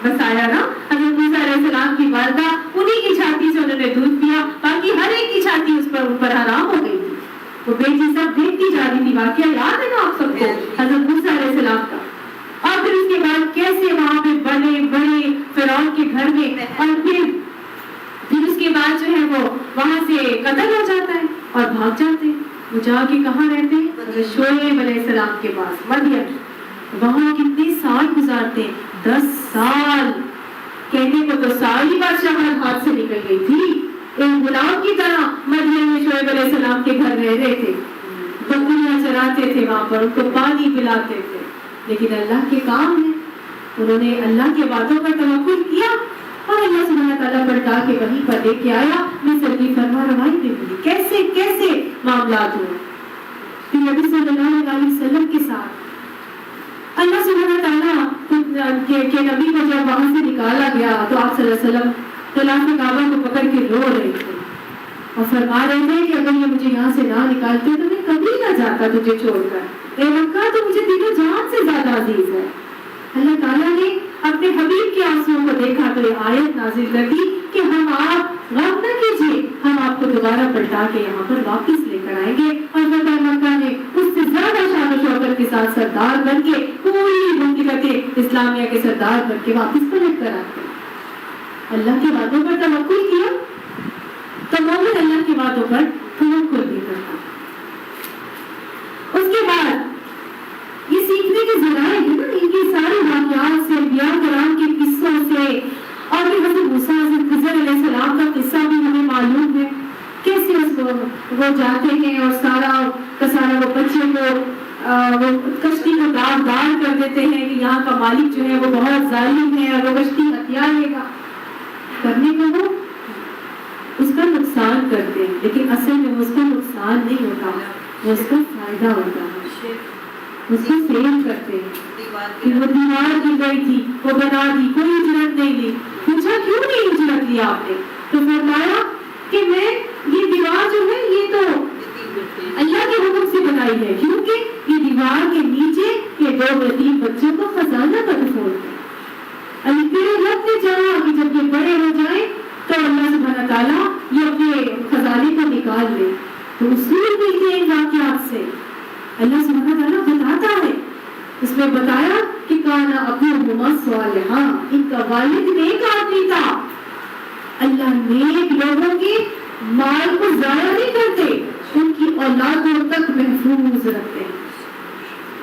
بسایا نا. حضرت موسیٰ علیہ السلام کی والدہ انہی کی چھاتی سے انہوں نے دودھ پیا, باقی ہر ایک کی چھاتی اس پر اوپر حرام ہو گئی تھی. وہ بیٹی سب دیکھتی جا رہی تھی. واقعہ یاد ہے نا آپ سب کو حضرت موسیٰ علیہ السلام کا. اور پھر اس کے بعد کیسے وہاں پہ بڑے بڑے فرعون کے گھر میں, اور پھر اس کے بعد جو ہے وہ وہاں سے قتل ہو جاتا ہے اور بھاگ جاتے ہیں. وہ جا کے کہاں رہتے ہیں؟ شعیب علیہ السلام کے پاس مدین. وہاں کتنے سال گزارتے ہیں؟ 10 سال. کہنے کو تو ساری بادشاہ ہاتھ سے نکل گئی تھی. ایک غلام کی طرح مدین میں شعیب علیہ السلام کے گھر رہ رہے تھے, بکریاں چراتے تھے وہاں پر, ان کو پانی پلاتے تھے. لیکن اللہ کے کام ہے, انہوں نے اللہ کے وعدوں پر توکل کیا اور اللہ سبحانہ تعالیٰ پلٹا کے وہیں پر لے کے آیا. مصر کی فرما روائی پہ ملی کیسے کیسے معاملات ہوئے. پھر نبی صلی اللہ علیہ وسلم کے ساتھ اللہ سبحانہ تعالیٰ کے نبی کو جب وہاں سے نکالا گیا تو آپ صلی اللہ علیہ وسلم غلاف کعبہ کو پکڑ کے رو رہے تھے اور فرما رہے تھے کہ اگر یہ مجھے یہاں سے نہ نکالتے تو میں کبھی نہ جاتا تجھے چھوڑ کر. اے مکہ تو مجھے تیرے جان سے زیادہ عزیز ہے. اللہ تعالیٰ نے اپنے حبیب کے آنسوؤں کو دیکھا تو یہ آیت نازل کر دی کہ ہم آپ غم نہ کیجیے, ہم آپ کو دوبارہ پلٹا کے یہاں پر واپس لے کر آئیں گے. اور فتح مکہ نے اس سے زیادہ شان و شوکت کے ساتھ سردار بن کے پوری مملکت اسلامیہ کے سردار بن کے واپس پلٹ کر آتے. اللہ کے وعدوں پر توکل کیا تو مومن اللہ کے وعدوں پر توکل بھی کرتا. اس کے بعد یہ سیکھنے کے ذرائع ہیں نا ان کی ساری واقعات سے, انبیاء کرام کے قصوں سے, اور پھر حضرت موسیٰ حضرت خضر علیہ السلام کا قصہ بھی ہمیں معلوم ہے کیسے اس کو وہ جاتے ہیں اور سارا کا سارا وہ بچے کو وہ کشتی کو دار کر دیتے ہیں کہ یہاں کا مالک جو ہے وہ بہت ظالم ہے اور وہ کشتی ہتھیار لے گا کرنے کو وہ اس کا نقصان کرتے ہیں, لیکن اصل میں وہ اس کا نقصان نہیں ہوتا, وہ اس کا فائدہ ہوتا ہے. اس کو فیل کرتے ہیں کہ وہ دیوار گر گئی تھی وہ بنا دی, کوئی اجرت نہیں لی. پوچھا کیوں نہیں اجرت لیا آپ نے؟ تو فرمایا کہ میں یہ دیوار جو ہے یہ تو اللہ کے حکم سے بنائی ہے, کیونکہ یہ دیوار کے نیچے یہ 2 یتیم بچوں کو خزانہ مدفون ہے. میرے رب نے چاہا کہ جب یہ بڑے ہو جائیں تو اللہ سبحانہ تعالیٰ یہ اپنے خزانے کو نکال لے. تو اصول ملتے ہیں ان واقعات سے. اللہ سبحانہ تعالیٰ بتاتا ہے, اس میں بتایا کہ کانا ابوہما صالحا, ان کا والد نیک آدمی تھا. اللہ نیک لوگوں کے مال کو ضائع نہیں کرتے, ان کی اولادوں تک محفوظ رکھتے ہیں.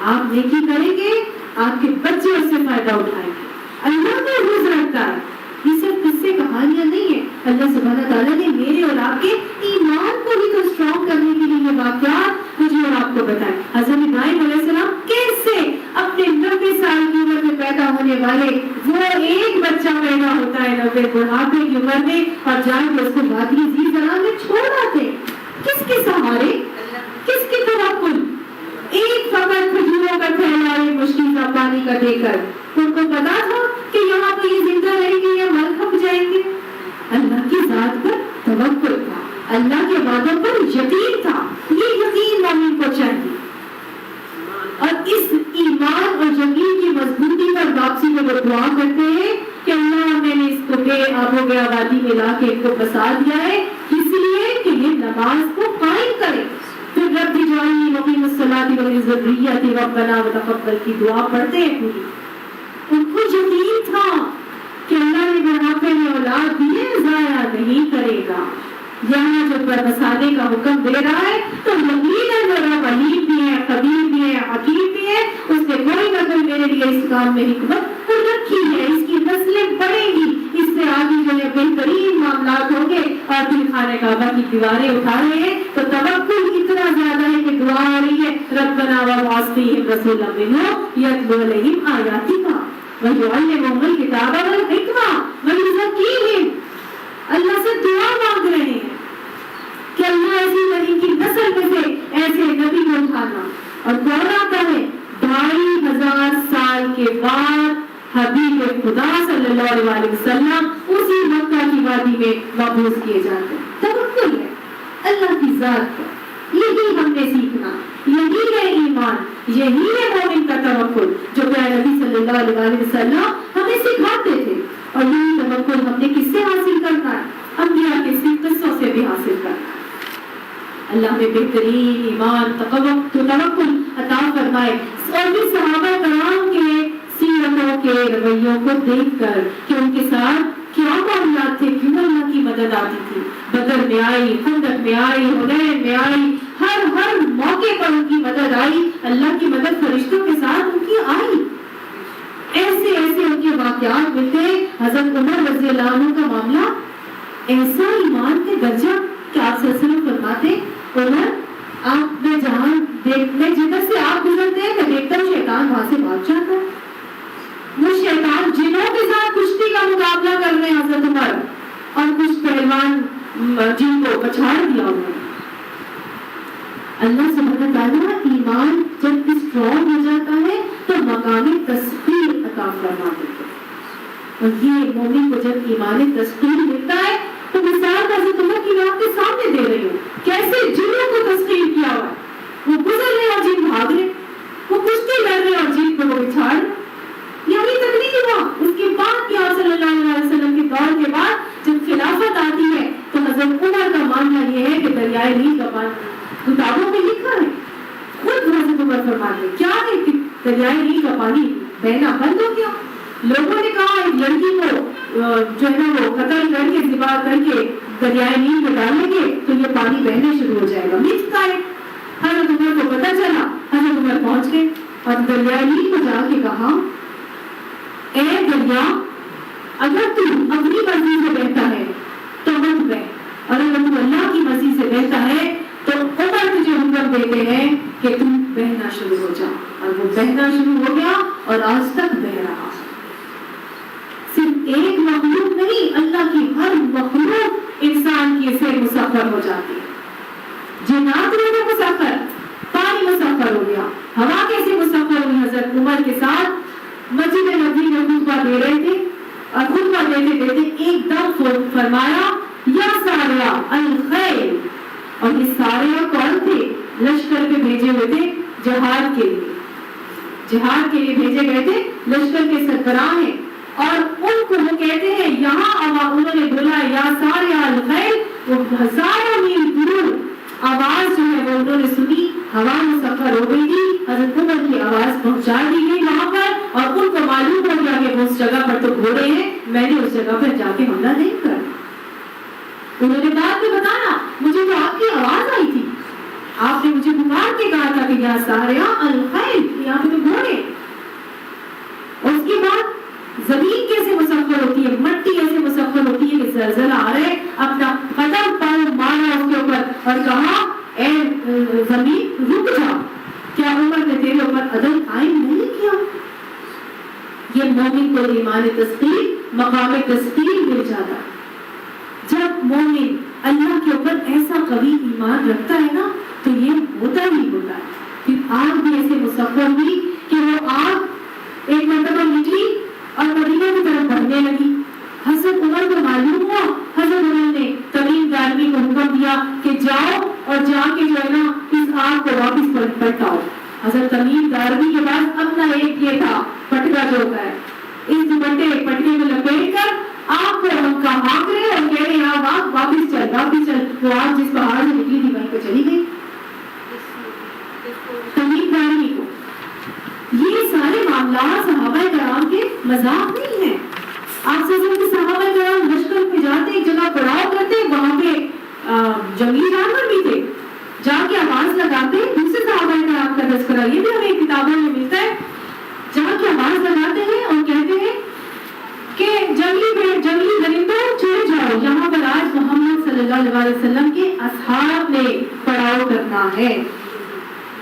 آپ نیکی کریں گے آپ کے بچے اس سے فائدہ اٹھائیں گے. اللہ محفوظ رکھتا ہے. یہ صرف قصے کہانیاں نہیں ہیں, اللہ سبحانہ تعالیٰ نے میرے اور آپ کے ایمان کو بھی تو اسٹرانگ کرنے کے لیے یہ واقعات مجھے اور آپ کو بتائیں. حضرت ابراہیم علیہ السلام کیسے اپنے 90 سال کی عمر میں پیدا ہونے والے وہ ایک بچہ پیدا ہوتا ہے 90 بڑھاپے کی عمر میں, اور جا کے اس کو وادی ذی زرع میں چھوڑ آتے. کس کے سہارے, کس کے توکل؟ ایک فقط کھجوروں کا تھیلا اور ایک مشکل کا پانی کا دے کر ان کو پتا تھا کہ یہاں پہ یہ زندہ رہیں گے یا مر کھپ جائیں گے. اللہ کی ذات پر توکل تھا, اللہ کے وعدوں پر یقین تھا. یہ یقین مومن کو چاہیے. اور اس ایمان اور یقین کی مضبوطی پر واپسی میں وہ دعا کرتے ہیں کہ اللہ میں نے اس کو بے آب و گیا وادی میں لا کے ان کو بسا دیا ہے اس لیے کہ یہ نماز کو قائم کرے. پھر رب اجعلنی مقیم الصلاۃ ومن ذریتی ربنا وتقبل کی دعا پڑھتے ہیں پوری. ان کو یقین تھا کہ اللہ نے بڑھاپے میں اولاد دی ہے, ضائع نہیں کرے گا. یہاں جب بسانے کا حکم دے رہا ہے تو یقیناً رب علیم بھی ہے, خبیر بھی ہے, حکیم بھی ہے. اس نے کوئی نہ کوئی میرے لیے اس کام میں حکمت رکھی ہے. اس کی نسلیں بڑھیں گی, اس سے آگے جو ہے بہترین معاملات ہوں گے. اور پھر خانہ کعبہ کی دیواریں اٹھا رہے ہیں تو توکل اتنا زیادہ ہے کہ دعا ہو رہی ہے ربنا وابعث فیہم رسولا منہم یتلو علیہم آیاتک ویعلمہم الکتاب والحکمہ ویزکیہم. اللہ سے دعا مانگ رہے ہیں کہ اللہ ایسی نبی کی نسل میں سے ایسے نبی کو اٹھانا. اور کون آتا ہے 2500 سال کے بعد حبیب خدا صلی اللہ علیہ وسلم اسی مکہ کی وادی میں مبعوث کیے جاتے ہیں. توکل ہے اللہ کی ذات پر. یہی ہم نے سیکھنا, یہی ہے ایمان, یہی ہے مومن کا توکل جو پیارے نبی صلی اللہ علیہ وسلم ہمیں سکھاتے تھے. اور یہی توکل ہم نے کس سے حاصل کرنا ہے؟ انبیاء کے قصوں سے بھی حاصل کرنا ہے. اللہ میں بہترین ایمان توکل عطا فرمائے. اور بھی صحابہ کرام کے سیرتوں کے رویوں کو دیکھ کر کہ ان کے ساتھ کیا معاملات تھے, کیوں اللہ کی مدد آتی تھی. بدر میں آئی, خندق میں آئی, حنین میں آئی, ہر موقع پر ان کی مدد آئی. اللہ کی مدد فرشتوں کے ساتھ ان کی آئی. ایسے ان کے واقعات ملتے. حضرت عمر رضی اللہ عنہ کا معاملہ ایسا ایمان کے درجہ کہ آپ صلی اللہ علیہ وسلم فرماتے عمر آپ میں جہاں میں جدھر سے آپ گزرتے ہیں میں دیکھتا ہوں شیطان وہاں سے بھاگ جاتا ہے. وہ شیطان جنوں کے ساتھ کشتی کا مقابلہ کر رہے ہیں حضرت عمر, اور کچھ پہلوان جن کو پچھاڑ دیا انہوں نے. اللہ سبحانہ تعالیٰ ایمان جب اسٹرانگ ہو جاتا ہے تو مقام تسبیح عطا فرما دیتے ہیں. اور یہ مومن کو جب ایمان تسبیح ملتا ہے تو مثال حضرت عمر کی میں آپ کے سامنے دے رہی ہوں کیسے جنوں کو تسبیح کیا ہوا ہے. وہ گزر رہے اور جن بھاگ رہے, وہ کشتی لڑ رہے اور جن کو وہ بچھاڑ. یہی تک نہیں ہوا, اس کے بعد کیا صلی اللہ علیہ وسلم کے دور کے بعد جب خلافت آتی ہے تو حضرت عمر کا ماننا یہ ہے کہ دریائے نیل کا پانی کتابوں میں لکھا ہے, خود حضرت عمر فرماتے کیا ہے کہ دریائے نیل کا پانی بہنا بند ہو گیا. لوگوں نے کہا ایک لڑکی کو جو ہے وہ قتل کر کے ذبح کر کے دریائے نیل میں ڈالیں گے تو یہ پانی بہنے شروع ہو جائے گا. مت کا ہے. حضرت عمر کو پتہ چلا, حضرت عمر پہنچ گئے اور دریائے نیل کو جا کے کہا اے دریا اگر تو اپنی مرضی سے بہتا ہے تو مت بہ, اور اگر تو اللہ کی مرضی سے بہتا ہے تو عمر تجھے حکم دیتے ہیں کہ تم بہنا شروع ہو جا. اور وہ بہنا شروع ہو گیا اور آج تک بہ رہا. صرف ایک مخلوق نہیں, اللہ کی ہر مخلوق انسان کی سے مسخر ہو جاتی ہے. جنات میں مسخر, پانی مسخر ہو گیا, ہوا کیسے مسخر ہوئی. حضرت عمر کے ساتھ مسجد نبوی میں خطبہ دے رہے تھے اور خطبہ دیتے ایک دم فرمایا یا ساریا الخیر. اور یہ ساریا کون تھے؟ لشکر کے بھیجے ہوئے تھے جہاد کے لیے, جہاد کے لیے بھیجے گئے تھے, لشکر کے سربراہ ہیں. اور ان کو وہ کہتے ہیں یہاں انہوں نے بولا یا ساریا الخیر, وہ ہزاروں میل دور آواز جو ہے وہ انہوں نے سنی, ہوا مسخر ہو گئی تھی, حضرت عمر کی آواز پہنچا دی گئی وہاں پر, اور ان کو معلوم ہو گیا کہ اس جگہ پر تو گھوڑے ہیں, میں نے اس جگہ پر جا کے حملہ نہیں کرنا. انہوں نے بعد میں بتایا مجھے تو آپ کی آواز آئی تھی, آپ نے مجھے پکار کے کہا تھا کہ یا ساریا الخیر, یہاں پہ تو گھوڑے. اور اس کے بعد زمین کیسے مسخر ہوتی ہے, مٹی ایسے مسخر ہوتی ہے کہ زلزلہ آ رہے, اپنا قدم پاؤں مارا اس کے اوپر اور کہا اے زمین رک جا, کیا عمر نے تیرے اوپر عدل قائم نہیں کیا. یہ مومن کو ایمان تصدیق مقام تصدیق مل جاتا. جب مومن اللہ کے اوپر ایسا قوی ایمان رکھتا ہے نا تو یہ ہوتا ہی ہوتا ہے. پھر آگ بھی ایسے مسخر ہوئی کہ وہ آگ ایک مرتبہ نکلی اور مدینہ کی طرف بڑھنے لگی. حضرت عمر کو معلوم ہوا, حضرت عمر نے تمیم دارمی کو حکم دیا کہ جاؤ اور جا کے جو ہے نا اس آگ کو واپس پلٹاؤ. حضرت تمیم دارمی کے پاس اپنا ایک یہ تھا پٹکا جو ہوتا ہے, اس دوپٹے پٹکے میں لپیٹ کر آگ کو ہم کا ہانک رہے اور کہہ رہے ہیں آگ واپس چل. وہ آگ جس پہاڑ سے نکلی تھی وہیں پہ چلی گئی. تمیم دارمی کو یہ سارے معاملات صحابہ کرام کے مذاق نہیں ہیں. آپ سے کے صحابہ کرام لشکر پہ جاتے, ایک جگہ پڑاؤ کرتے, وہاں پہ جنگلی جانور بھی تھے, جا کے آواز لگاتے. دوسرے صحابہ کرام کا تذکرہ یہ بھی ہمیں کتابوں میں ملتا ہے, جا کے آواز لگاتے ہیں اور کہتے ہیں کہ جنگلی درندوں چھوڑ جاؤ, یہاں پر آج محمد صلی اللہ علیہ وسلم کے اصحاب نے پڑاؤ کرنا ہے.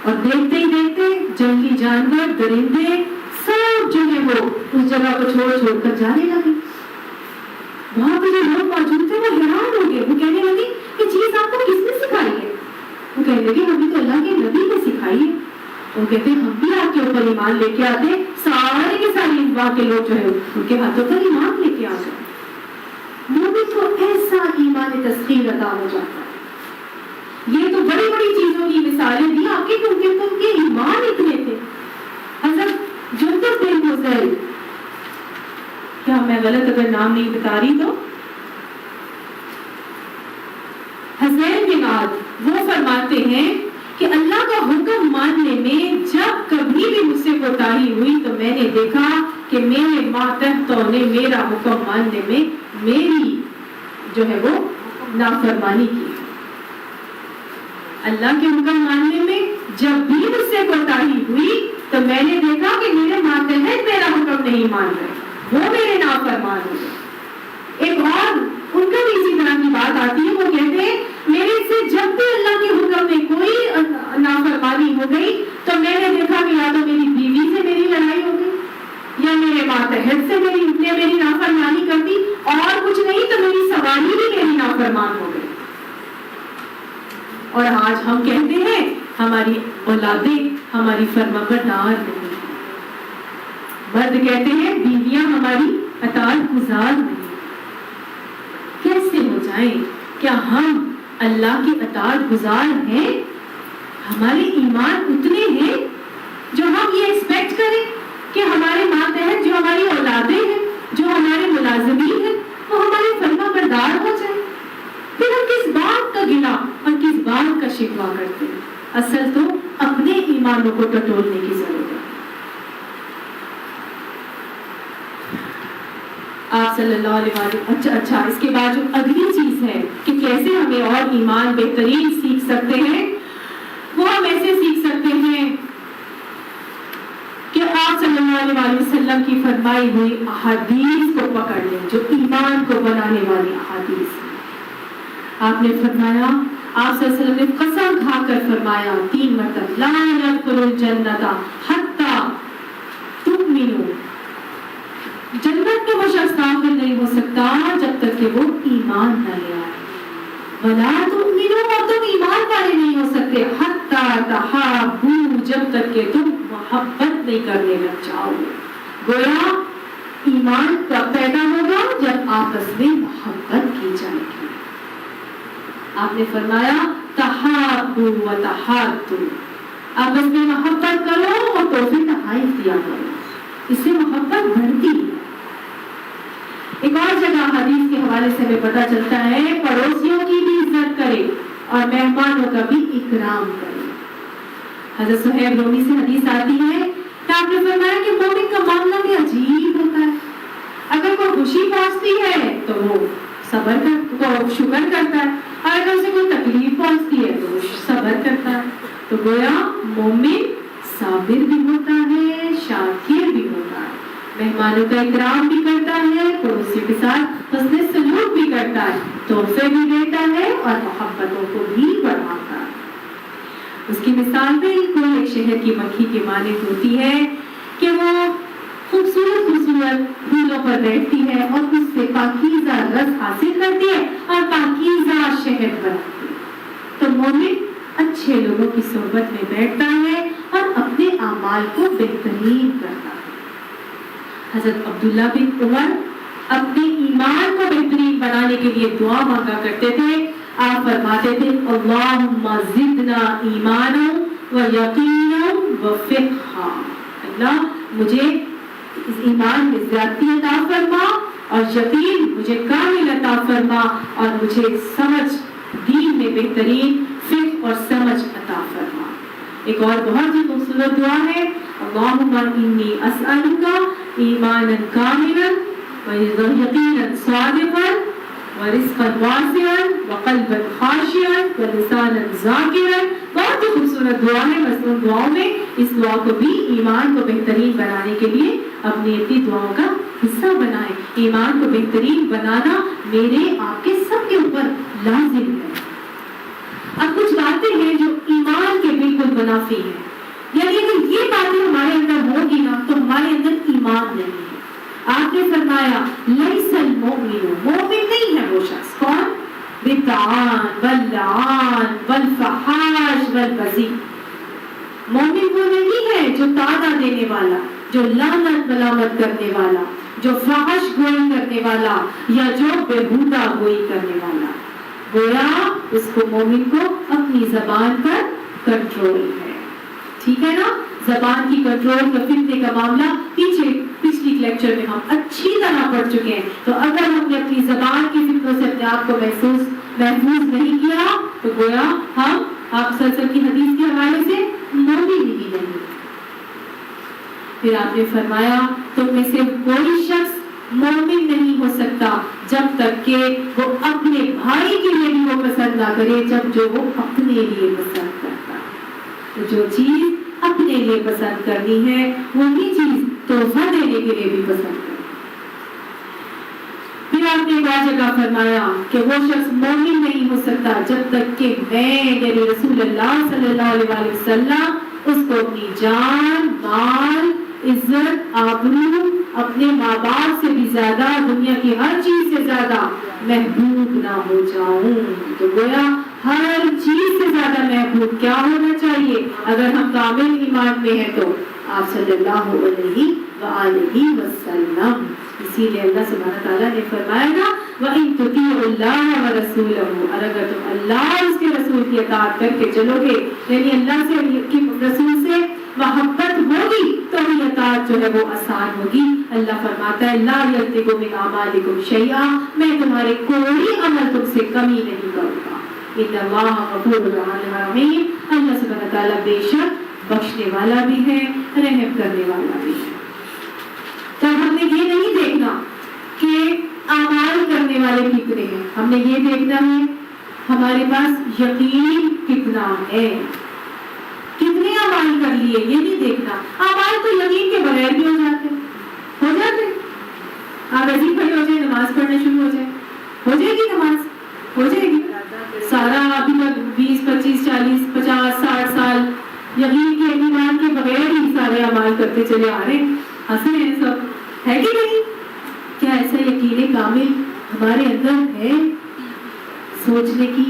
اور دیکھتے ہی دیکھتے جنگلی جانور درندے سب جو ہے وہ اس جگہ کو چھوڑ کر جانے لگے. وہاں پہ جو لوگ موجود تھے وہ حیران ہو گئے. وہ کہنے لگے کہ چیز آپ کو کس نے سکھائی ہے؟ وہ کہنے لگے ہمیں تو اللہ کے نبی نے سکھائی ہے. وہ کہتے ہم بھی آپ کے اوپر ایمان لے کے آتے, سارے کے سارے وہاں کے لوگ جو ہے ان کے ہاتھوں پر ایمان لے کے آتے. مومن کو ایسا ایمان تسخیر عطا ہو جاتا ہے. یہ تو بڑی بڑی چیزوں کی مثالیں دی آپ کے, کیونکہ ان کے ایمان اتنے تھے. حضرت جندب بن حذیل, کیا میں غلط اگر نام نہیں بتا رہی تو, حذیل بن عاد وہ فرماتے ہیں کہ اللہ کا حکم ماننے میں جب کبھی بھی مجھ سے کوتاہی ہوئی تو میں نے دیکھا کہ میرے ماتحتوں نے میرا حکم ماننے میں میری جو ہے وہ نافرمانی کی. اللہ کے حکم ماننے میں جب بھی مجھ سے کوتاہی ہوئی تو میں نے دیکھا کہ میرے ماتحت میرا حکم نہیں مان رہے, وہ میرے نافرمان ہو گئے. ایک اور ان کا بھی اسی طرح کی بات آتی ہے, وہ کہتے ہیں میرے سے جب بھی اللہ کے حکم میں کوئی نافرمانی ہو گئی تو میں نے دیکھا کہ یا تو میری بیوی سے میری لڑائی ہو گئی یا میرے ماتحت سے میری نافرمانی کر دی, اور کچھ نہیں تو میری سواری بھی میری نافرمان ہو گئی. اور آج ہم کہتے ہیں ہماری اولادیں ہماری فرمانبردار نہیں, مرد کہتے ہیں بیویاں ہماری اطاعت گزار نہیں. کیسے ہو جائیں؟ کیا ہم اللہ کی اطاعت گزار ہیں؟ ہمارے ایمان اتنے ہیں جو ہم یہ ایکسپیکٹ کریں کہ ہمارے ماتحت جو ہماری اولادیں ہیں, جو ہمارے ملازمین ہیں, وہ ہمارے فرمانبردار ہو جائیں. پھر ہم کس بات کا گلہ اور کس بات کا شکوہ کرتے ہیں؟ اصل تو اپنے ایمانوں کو ٹٹولنے کی ضرورت ہے. آپ صلی اللہ علیہ وسلم. اچھا اس کے بعد جو اگلی چیز ہے کہ کیسے ہمیں اور ایمان بہترین سیکھ سکتے ہیں, وہ ہم ایسے سیکھ سکتے ہیں کہ آپ صلی اللہ علیہ وسلم کی فرمائی ہوئی احادیث کو پکڑ لیں, جو ایمان کو بنانے والی احادیث. آپ نے فرمایا, آپ صلی اللہ علیہ وسلم نے قسم کھا کر فرمایا 3 مرتبہ, لا يدخل الجنة حتى تؤمنوا, جنت میں وہ شخص داخل نہیں ہو سکتا جب تک کہ وہ ایمان نہ لے آئے. ولا تؤمنوا, اور تم ایمان والے نہیں ہو سکتے حتى تحابوا, جب تک کہ تم محبت نہیں کرنے لگ جاؤ. گویا ایمان کب پیدا ہوگا؟ جب آپس میں محبت کی جائے گی. آپ نے فرمایا تحابوا وتحادوا, آپس میں محبت کرو اور تحفے تحائف دیا کرو, اس سے محبت بڑھتی ہے. ایک اور جگہ حدیث کے حوالے سے ہمیں پتہ چلتا ہے پڑوسیوں کی بھی عزت کرے اور مہمانوں کا بھی اکرام کرے. حضرت صہیب رومی سے حدیث آتی ہے کہ آپ نے فرمایا کہ مومن کا معاملہ بھی عجیب ہوتا ہے. اگر کوئی خوشی پہنچتی ہے تو وہ شکر کرتا ہے, اور اگر اسے کوئی تکلیف پہنچتی ہے تو وہ صبر کرتا ہے. تو گویا مومن صابر بھی ہوتا ہے, شاکر بھی ہوتا ہے, مہمانوں کا اکرام بھی کرتا ہے, پڑوسیوں کے ساتھ حسن سلوک بھی کرتا ہے, تحفے بھی دیتا ہے اور محبتوں کو بھی بڑھاتا ہے. اس کی مثال بالکل ایک شہر کی مکھی کے مانند ہوتی ہے کہ وہ خوبصورت پر پھولوں پر بیٹھتی ہے اور اس سے پاکیزہ رس حاصل کرتی ہے اور پاکیزہ شہد بناتی ہے. تو مومن اچھے لوگوں کی صحبت میں بیٹھتا ہے اور اپنے اعمال کو بہترین کرتا ہے. حضرت عبداللہ بن عمر اپنے ایمان کو بہترین بنانے کے لیے دعا مانگا کرتے تھے. آپ فرماتے تھے اللہم زدنا ایمانا و یقینا و فقہا. اللہ مجھے ایمان میں زیادتی عطا فرما اور یقین مجھے کامل عطا فرما اور مجھے سمجھ دین میں بہترین فقہ اور سمجھ عطا فرما. ایک اور بہت ہی خوبصورت دعا ہے اللہم انی اسألک ایمانا کاملا ویقینا صادقا ورزقا واسعا وقلبا خاشعا ولسانا ذاکرا. بہت ہی خوبصورت دعا ہے. مثلاً دعاؤں میں اس دعا کو بھی ایمان کو بہترین بنانے کے لیے اپنی دعاؤں کا حصہ بنائیں. ایمان کو بہترین بنانا میرے آپ کے سب کے اوپر لازم ہے. اب کچھ باتیں ہیں جو ایمان کے بالکل منافی ہیں. یعنی اگر یہ باتیں ہمارے اندر ہوگی نا تو ہمارے اندر ایمان نہیں ہے. آپ نے فرمایا لیس المؤمن, مومن نہیں ہے وہ شخص. کون؟ بالطعان واللعان والفحاش والبذیء. مومن وہ نہیں ہے جو طعنہ دینے والا, جو لعنت ملامت کرنے والا, جو فحش گوئی کرنے والا یا جو بےہودہ گوئی کرنے والا. گویا اس کو مومن کو اپنی زبان پر کنٹرول ہے. ٹھیک ہے نا. زبان کی کنٹرول کا فتنے کا معاملہ پچھلی لیکچر میں ہم اچھی طرح پڑھ چکے ہیں. تو اگر ہم نے اپنی زبان کی فتنوں سے اپنے آپ کو محفوظ نہیں کیا تو گویا ہم آپ صلی اللہ علیہ وسلم کی حدیث کے حوالے سے مومن ہی نہیں. پھر آپ نے فرمایا تم میں سے کوئی شخص مومن نہیں ہو سکتا جب تک کہ وہ اپنے بھائی کے لیے بھی وہ پسند نہ کرے جب جو وہ اپنے لیے پسند کرتا. تو جو چیز اپنے لیے پسند کرنی ہے وہی چیز تحفہ دینے کے لیے بھی پسند کرنی. پھر آپ نے ایک جگہ فرمایا کہ وہ شخص مومن نہیں ہو سکتا جب تک کہ میں یعنی رسول اللہ صلی اللہ علیہ وسلم اس کو اپنی جان, مال, عزت, آبرو, اپنے ماں باپ سے بھی زیادہ, دنیا کی ہر چیز سے زیادہ محبوب نہ ہو جاؤں. تو گویا ہر چیز سے زیادہ محبوب کیا ہونا چاہیے اگر ہم کامل ایمان میں ہیں تو آپ صلی اللہ علیہ وآلہ وسلم. اسی لیے اللہ سبحانہ تعالیٰ نے فرمایا نا وَإِن تُطِيعُوا اللَّهَ وَرَسُولَهُ, اور اگر تم اللہ اور اس کے رسول کی اطاعت کر کے چلو گے یعنی اللہ سے رسول سے محبت ہوگی تو ہی اطاعت جو ہے وہ آسان ہوگی. اللہ فرماتا ہے لا یلتکم من اعمالکم شیئا, میں تمہارے کوئی عمل تم سے کمی نہیں کروں گا. ان اللہ غفور رحیم, اللہ سبحانہ تعالیٰ بے شک بخشنے والا بھی ہے, رحم کرنے والا بھی ہے. تو ہم نے یہ نہیں دیکھنا کہ اعمال کرنے والے کتنے ہیں, ہم نے یہ دیکھنا ہے ہمارے پاس یقین کتنا ہے, کتنے اعمال کر لیے. یہ نہیں دیکھنا. اعمال تو یقین کے بغیر بھی ہو جاتے. آپ ایسے ہی کھڑے ہو جائیں, نماز پڑھنا شروع ہو جائے, ہو جائے گی نماز, ہو جائے گی. سارا ابھی تک 20, 25, 40, 50, 60 سال یقین کے ایمان کے بغیر ہی سارے اعمال کرتے چلے آ رہے ہیں. ہنسے ہیں سب, ہے کہ نہیں؟ کیا ایسا یقین کامل ہمارے اندر ہے؟ سوچنے کی,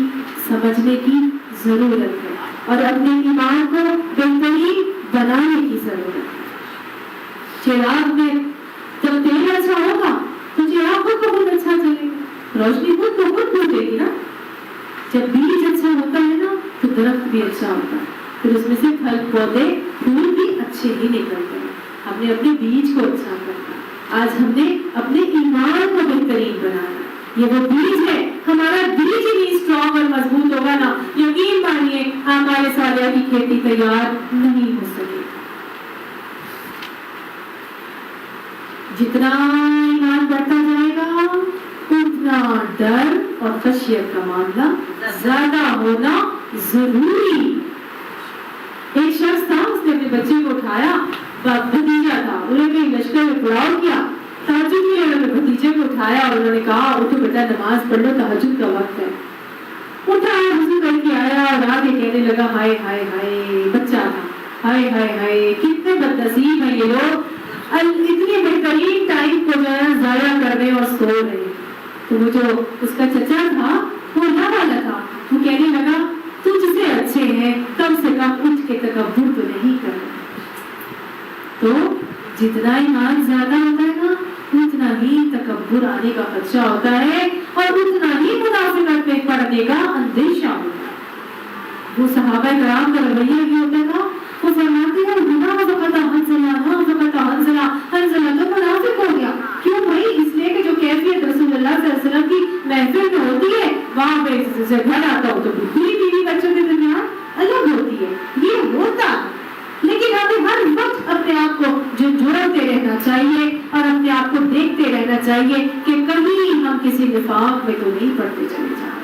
سمجھنے کی ضرورت ہے اور اپنے ایمان کو بہترین بنانے کی ضرورت ہے. چراغ میں جب تیل اچھا ہوگا تو چراغ خود بہت اچھا چلے گا, روشنی خود کو خود بھولے گی نا. جب بیج اچھا ہوتا ہے نا تو درخت بھی اچھا ہوتا ہے, پھر اس میں سے پھل پودے پھول بھی اچھے ہی نکلتے ہیں. ہم نے اپنے بیج کو اچھا کرنا, آج ہم نے اپنے ایمان کو بہترین بنانا. یہ وہ بیج ہے, ہمارا بیج ہی نہیں اسٹرانگ اور مضبوط ہوگا نا, یقین مانیے ہمارے سالیہ کی کھیتی تیار نہیں ہو سکے. جتنا ایمان بڑھتا جائے گا اتنا ڈر اور خشیت کا معاملہ زیادہ ہونا ضروری. ایک شخص تھا, اس نے اپنے بچے کو اٹھایا, بھتیجا تھا, انہوں نے لشکر میں پڑاؤ کیا, تہجد کے لیے انہوں نے بھتیجے کو اٹھایا اور انہوں نے کہا اٹھو بیٹا نماز پڑھ لو, تہجد کا وقت ہے. اٹھایا, وضو کر کے آیا اور آگے کہنے لگا ہائے ہائے ہائے, بچہ تھا, ہائے ہائے ہائے کتنے بد نصیب ہیں یہ لوگ, اتنے بہترین ٹائم جو اس کا چچا تھا وہ اللہ والا تھا، وہ کہنے لگا تجھ سے اچھے ہیں کم سے کم اٹھ کے تکبر تو نہیں کرنا۔ تو جتنا ایمان زیادہ ہوتا ہے نا اتنا ہی تکبر آنے کا خدشہ ہوتا ہے اور اتنا ہی منافقت میں پڑنے کا اندیشہ ہوتا ہے۔ وہ صحابہ کرام کا رویہ یہ ہوتا تھا، وہ فرماتے ہیں گناہ وقت حنزلہ تو منافق ہو گیا۔ کیوں بھائی؟ اس لیے کہ جو کیفیت رسول اللہ صلی اللہ علیہ وسلم کی محفل میں ہوتی ہے وہاں پہ سے گھر آتا ہو تو بیوی بچوں کے درمیان الگ ہوتی ہے، یہ ہوتا ہے۔ لیکن ہمیں ہر وقت اپنے آپ کو جھڑکتے رہنا چاہیے اور اپنے آپ کو دیکھتے رہنا چاہیے کہ کبھی ہم کسی نفاق میں تو نہیں پڑتے چلے جا رہے۔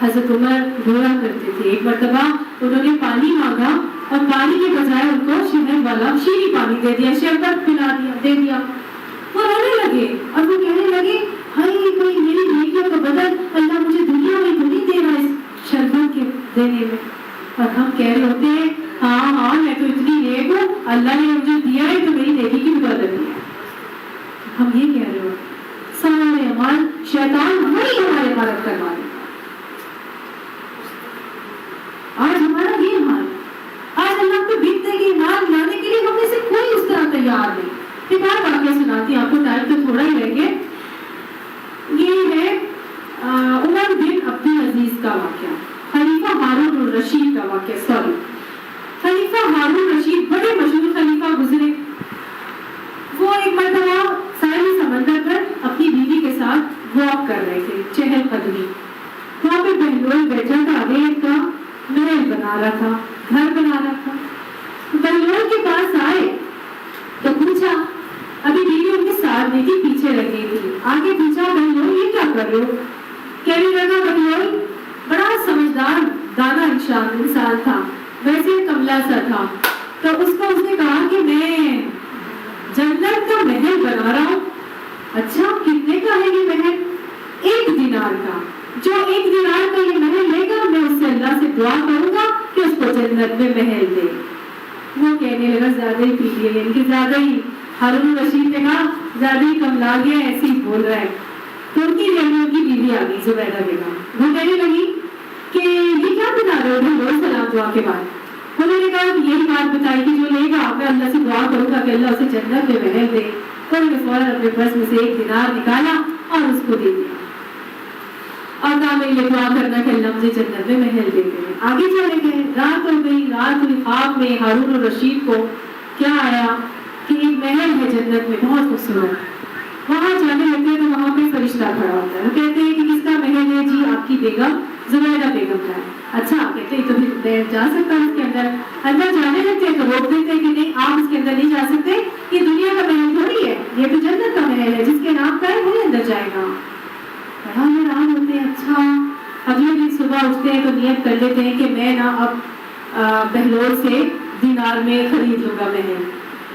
حضرت عمر رویا کرتے تھے، ایک مرتبہ انہوں نے پانی مانگا اور پانی کے بجائے ان کو شہد والا شیریں پانی دے دیا، شربت پلا دیا، دے دیا۔ وہ رونے لگے اور وہ کہنے لگے ہائے کوئی میری نیکیوں کا بدل اللہ مجھے دنیا میں تو نہیں دے رہا اس شربت کے دینے میں۔ اور ہم کہہ رہے ہوتے ہیں ہاں میں تو اتنی نیک ہوں، اللہ نے مجھے دیا ہے تو میری نیکی کی بدل ہے۔ ہم یہ کہہ رہے ہوتے سارے اعمال شیطان وہی ہمارے مدد کروا رہے۔ آج ہمارا یہ حال، آج اللہ کو بھیجتے کہ ایمان لانے کے لیے ہم میں سے کوئی اس طرح تیار نہیں۔ ایک اور واقعہ سناتی ہوں آپ کو، ٹائم تو تھوڑا ہی رہ گیا۔ یہ ہے عمر بن عبد العزیز کا واقعہ، خلیفہ ہارون الرشید کا واقعہ۔ خلیفہ ہارون الرشید بڑے مشہور خلیفہ گزرے۔ وہ ایک مرتبہ ساحلی سمندر پر اپنی بیوی کے ساتھ واک کر رہے تھے، چہل قدمی۔ وہاں پہ بہلول بیٹھا تھا، ریت کا محل بنا رہا تھا، گھر بنا رہا تھا۔ بہلول کے پاس آئے تو پوچھا، ابھی بیوی ان کے ساتھ نہیں تھی، پیچھے رہ گئی تھی، آگے پوچھا بہلول یہ کیا کر رہے ہو؟ کہنے لگا بہلول بڑا سمجھدار دانا انسان تھا، ویسے کملا سا تھا، تو اس کو اس نے کہا کہ میں جنت کا محل بنا رہا ہوں۔ اچھا کتنے کا ہے یہ محل؟ 1 دینار کا۔ جو 1 دینار کا یہ محل لے گا میں اس سے اللہ سے دعا کروں گا کہ اس کو جنت میں محل دے۔ وہ کہنے لگا زیادہ ہی پی لیے، یعنی کہ زیادہ ہی، ہارون رشید نے کہا زیادہ ہی کملا گیا، ایسے ہی بول رہا ہے۔ تو ان کی ریلیوں کی بیوی آ گئی زبیدہ بیگم، وہ کہنے لگی کہ یہ کیا بتا رہے ہو روز سلام دعا کے بعد؟ انہوں نے کہا کہ یہی بات بتائی کہ جو لے گا میں اللہ سے دعا کروں گا کہ اللہ اسے جنت میں محل دے۔ تو انہوں نے فوراً اپنے پرس میں سے 1 دینار نکالا اور اس کو دے دیا اور کہا میں یہ دعا کرنا کہ اللہ مجھے جنت میں محل دے دے۔ آگے چلے گئے، رات ہو گئی، رات ہوئی، خواب میں ہارون الرشید کو کیا آیا کہ ایک محل ہے جنت میں بہت خوبصورت۔ وہاں جانے لگتے ہیں تو وہاں پہ فرشتہ کھڑا ہوتا ہے، وہ کہتے ہیں کہ کس کا محل ہے؟ جی آپ کی بیگم زبیدہ بیگم کا ہے۔ اچھا کہتے ہیں تو پھر میں جا سکتا ہوں اس کے اندر؟ اندر جانے لگتے ہیں تو روک دیتے ہیں کہ نہیں آپ اس کے اندر نہیں جا سکتے، یہ دنیا کا محل تھوڑی ہے، یہ تو جنت کا محل ہے، جس کے نام کا ہے وہی اندر جائے گا۔ بڑا حیران ہوتے ہیں۔ اچھا اگلے دن صبح اٹھتے ہیں تو نیت کر لیتے ہیں کہ میں نا اب بہلول سے دینار میں خرید لوں گا محل۔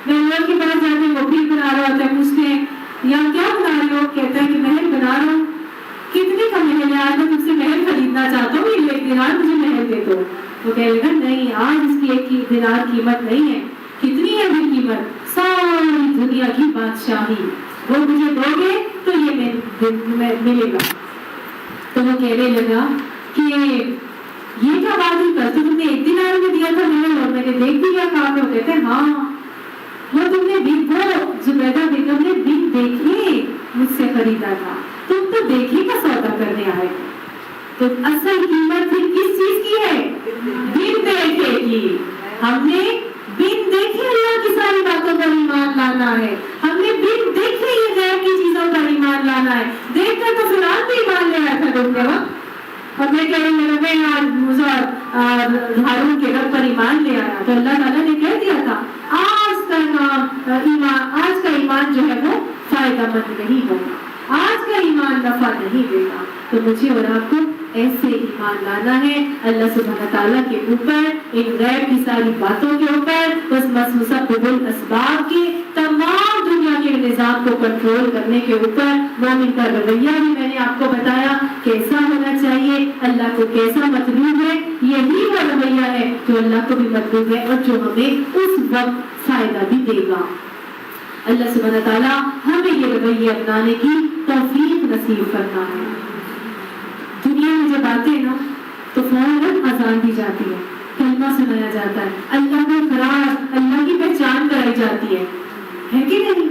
بہلول کے پاس جاتے ہیں، وہ بھی بنا رہا ہوتا ہے، پوچھتے ہیں یا کیا بنا رہے ہو؟ کہتا ہے کہ محل بنا رہا ہوں۔ کتنے کا محل ہے؟ آج میں تم سے محل خریدنا چاہتا ہوں، یہ 1 دینار مجھے محل دے دو۔ وہ کہے گا نہیں آج اس کی 1 دینار قیمت نہیں ہے۔ کتنی ہے بھی قیمت؟ ساری دنیا کی بادشاہی، وہ مجھے دو گے تو یہ ملے گا۔ تو وہ کہنے لگا کہ یہ کیا بات ہی کرتے، تم نے 1 دینار میں دیا تھا محل اور میں نے دیکھ لیا کام میں۔ وہ کہتے ہیں ہاں وہ تم نے وہ زبیدہ بیگم نے بن دیکھے مجھ سے خریدا تھا، تم تو دیکھے کا سودا کرنے آئے تھے۔ تو اصل قیمت پھر کس چیز کی ہے؟ بن دیکھے کی۔ ہم نے بن دیکھے اللہ کی ساری باتوں پر ایمان لانا ہے، ہم نے بن دیکھے یہ غیب کی چیزوں پر ایمان لانا ہے۔ دیکھ کر تو فرعون بھی ایمان لے آیا تھا ڈوبتے وقت، اور میں کہہ رہی ہوں میں آج موسیٰ ہارون کے رب پر ایمان لے آیا تو اللہ تعالیٰ نے کہہ دیا تھا آج کا ایمان جو ہے وہ فائدہ مند نہیں ہوگا، آج کا ایمان نفع نہیں دے گا۔ تو مجھے اور آپ کو ایسے ایمان لانا ہے اللہ سبحانہ تعالیٰ کے اوپر، ان غیب کی ساری باتوں کے اوپر، اس مسبب الاسباب کی تمام دنیا کے نظام کو کنٹرول کرنے کے اوپر۔ مومن کا رویہ بھی میں نے آپ کو بتایا کیسا ہونا چاہیے، اللہ کو کیسا مطلوب ہے، یہی وہ رویہ ہے جو اللہ کو بھی مطلوب ہے اور جو ہمیں اس وقت فائدہ بھی دے گا۔ اللہ سبحانہ تعالیٰ ہمیں یہ رویے اپنانے کی توفیق نصیب کرنا ہے۔ دنیا میں جب آتے ہیں نا تو فوراً اذان دی جاتی ہے، کلمہ سنایا جاتا ہے، اللہ کا اقرار، اللہ کی پہچان کرائی جاتی ہے کہ نہیں؟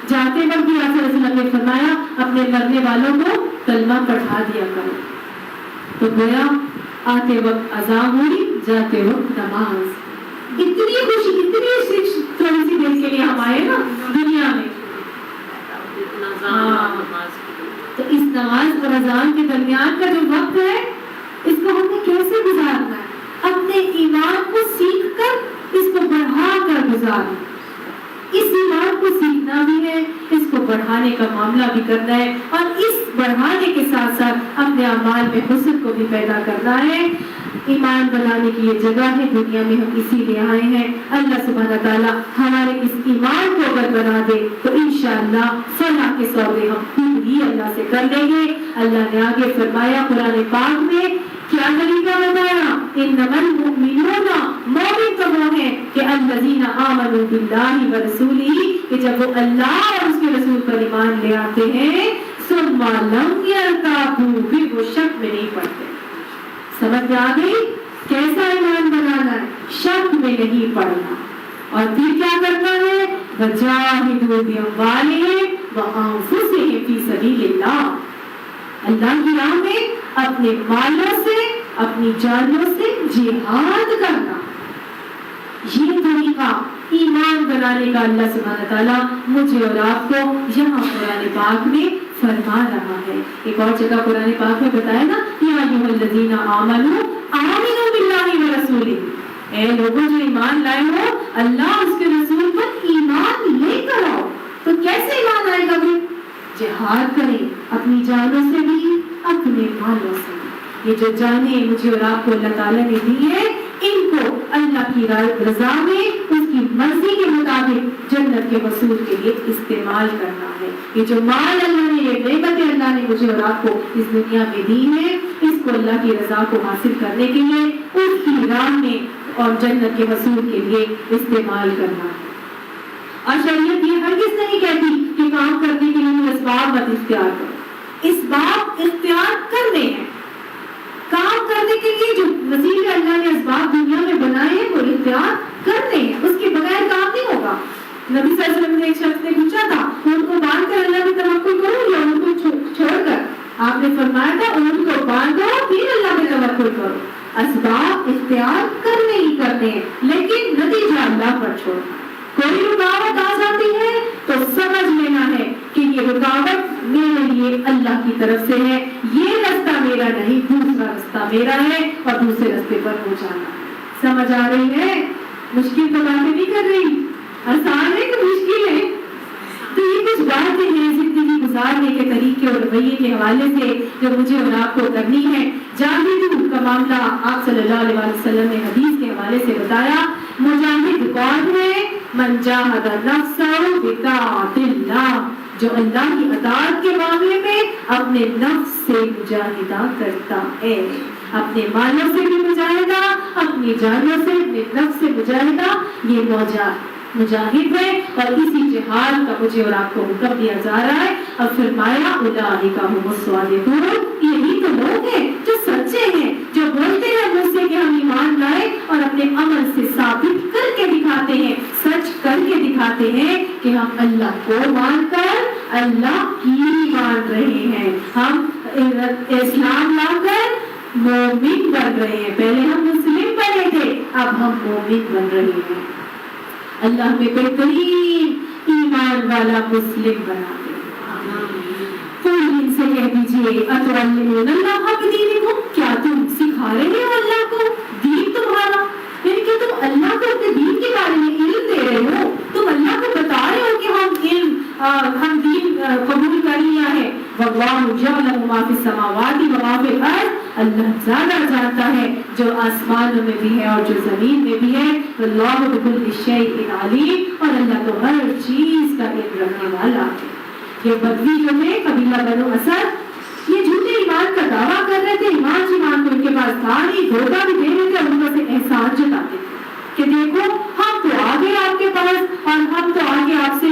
جاتے وقت بھی آپ صلی اللہ علیہ وسلم نے فرمایا اپنے مرنے والوں کو کلمہ پڑھا دیا کرو۔ تو گویا آتے وقت اذان ہوئی، جاتے وقت نماز۔ اتنی خوشی، اتنی تھوڑی سی دیر کے لیے ہم آئے نا دنیا میں، تو اس نماز اور اذان کے درمیان کا جو وقت ہے اس کو ہم نے کیسے گزارنا ہے؟ اپنے ایمان کو سیکھ کر اس کو بڑھا کر گزارنا۔ اس ایمان کو سیکھنا بھی ہے، اس کو بڑھانے کا معاملہ بھی کرنا ہے، اور اس بڑھانے کے ساتھ ساتھ اپنے اعمال میں حسن کو بھی پیدا کرنا ہے۔ ایمان بنانے کی یہ جگہ ہے، دنیا میں ہم اسی لیے آئے ہیں۔ اللہ سبحانہ تعالیٰ ہمارے اس ایمان کو اگر بنا دے تو انشاءاللہ فلاح کے سودے ہم خود ہی اللہ سے کر لیں گے۔ اللہ نے آگے فرمایا قرآن پاک میں، کیا طریقہ بتایا؟ انما المؤمنون، مومن تو وہ ہیں کہ الذین آمنوا باللہ ورسولہ، کہ جب وہ اللہ اور اس کے رسول پر ایمان لے آتے ہیں، ثم لم یرتابوا، پھر وہ شک میں نہیں پڑتے۔ سمجھ میں آ گئی کیسا ایمان بنانا ہے؟ شک میں نہیں پڑنا۔ اور پھر کیا کرنا ہے؟ وجاہدوا باموالہم وانفسہم فی سبیل اللہ، اللہ کی راہ میں اپنے مالوں سے، اپنی جانوں سے جہاد کرنا۔ یہ طریقہ ایمان بنانے کا اللہ سبحانہ تعالیٰ مجھے اور آپ کو یہاں قرآن پاک میں فرما رہا ہے۔ ایک اور جگہ قرآن پاک میں بتایا نا، یا ایھا الذین آمنوا آمنوا باللہ ورسولہ، اے لوگوں جو ایمان لائے ہو اللہ اس کے رسول پر ایمان لے کر آؤ۔ تو کیسے ایمان آئے گا؟ پھر جہاد کریں، اپنی جانوں سے بھی، اپنے مالوں سے بھی۔ یہ جو جانیں مجھے اور آپ کو اللہ تعالیٰ نے دی ہے، ان کو اللہ کی رضا میں اس کی مرضی کے مطابق جنت کے وصول کے لیے استعمال کرنا ہے۔ یہ جو مال اللہ نے، یہ نعمتیں اللہ نے مجھے اور آپ کو اس دنیا میں دی ہے، اس کو اللہ کی رضا کو حاصل کرنے کے لیے اس کی راہ میں اور جنت کے وصول کے لیے استعمال کرنا ہے۔ اور شریعت یہ ہرگز نہیں کہتی کہ کام کرنے کے لیے اسباب مت اختیار کرو، اسباب اختیار کرنے ہیں۔ کام کرنے کے لیے جو وسیلے اللہ نے اسباب دنیا میں بنائے ہیں وہ اختیار کرنے ہیں، اس کے بغیر کام نہیں ہوگا۔ نبی صلی اللہ علیہ وسلم نے ایک شخص نے پوچھا تھا، اونٹ کو باندھ کر اللہ پہ توکل کرو یا اونٹ کو چھوڑ کر؟ آپ نے فرمایا تھا اونٹ کو باندھو پھر اللہ پہ توکل کرو۔ اسباب اختیار کرنے ہی کرنے ہیں، لیکن نتیجہ اللہ پر چھوڑنا۔ کوئی رکاوٹ آ جاتی ہے تو سمجھ لینا ہے کہ یہ رکاوٹ میرے لیے اللہ کی طرف سے ہے، یہ رستہ میرا نہیں، دوسرا رستہ میرا ہے، اور دوسرے رستے پر ہو جانا۔ سمجھ آ رہی ہے؟ مشکل تو باتیں نہیں کر رہی، آسان ہے کہ مشکل ہے؟ تو یہ کچھ باتیں ہیں زندگی گزارنے کے طریقے اور رویے کے حوالے سے جو مجھے اور آپ کو کرنی ہے۔ جاہدوا کا معاملہ آپ صلی اللہ علیہ وسلم نے حدیث کے حوالے سے بتایا۔ مجاہد کون ہے؟ من جاہد نفسہ بطاعت اللہ، جو اللہ کی اطاعت کے معاملے میں اپنے نفس سے مجاہدہ کرتا ہے، اپنے مالوں سے بھی مجاہدہ، اپنی جانوں سے، اپنے نفس سے مجاہدہ، یہ مجاہد ہے۔ اور اسی جہاد کا مجھے اور آپ کو حکم دیا جا رہا ہے۔ اب فرمایا اولئک هم الصادقون، یہی تو لوگ ہیں جو سچے ہیں، جو بولتے ہیں مجھ سے کہ ہم ایمان لائے اور اپنے عمل سے ثابت کر کے دکھاتے ہیں، سچ کر کے دکھاتے ہیں کہ ہم اللہ کو مان کر اللہ کی مان رہے ہیں، ہم اسلام لا کر مومن بن رہے ہیں۔ پہلے ہم مسلم بنے تھے، اب ہم مومن بن رہے ہیں۔ اللہ میں بہترین ایمان والا مسلم بنا دے۔ کوئی ان سے کہہ دیجئے اتعلمون اللہ بدینکم، کیا تم سکھا رہے ہو اللہ کو دین تمہارا؟ یعنی کہ تم اللہ کو اپنے دین کے بارے میں علم دے رہے ہو، تم اللہ کو بتا رہے ہو کہ ہم دین قبول کر لیا ہے۔ واللہ یعلم ما فی السماوات و ما فی الارض، اللہ زیادہ جانتا ہے جو آسمانوں میں بھی ہے اور جو زمین میں بھی ہے۔ واللہ بکل شیء علیم، اور اللہ تو ہر چیز کا علم رکھنے والا ہے۔ یہ بدوی جو ہے قبیلہ بنو اسد، یہ جھوٹے ایمان کا دعویٰ کر رہے تھے، ایمان تو ان کے پاس تھا نہیں، دھوکہ بھی دے رہے تھے اور ان سے احسان جتاتے تھے کہ دیکھو ہم تو آگے آپ کے پاس، اور ہم تو آگے آپ سے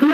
2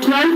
12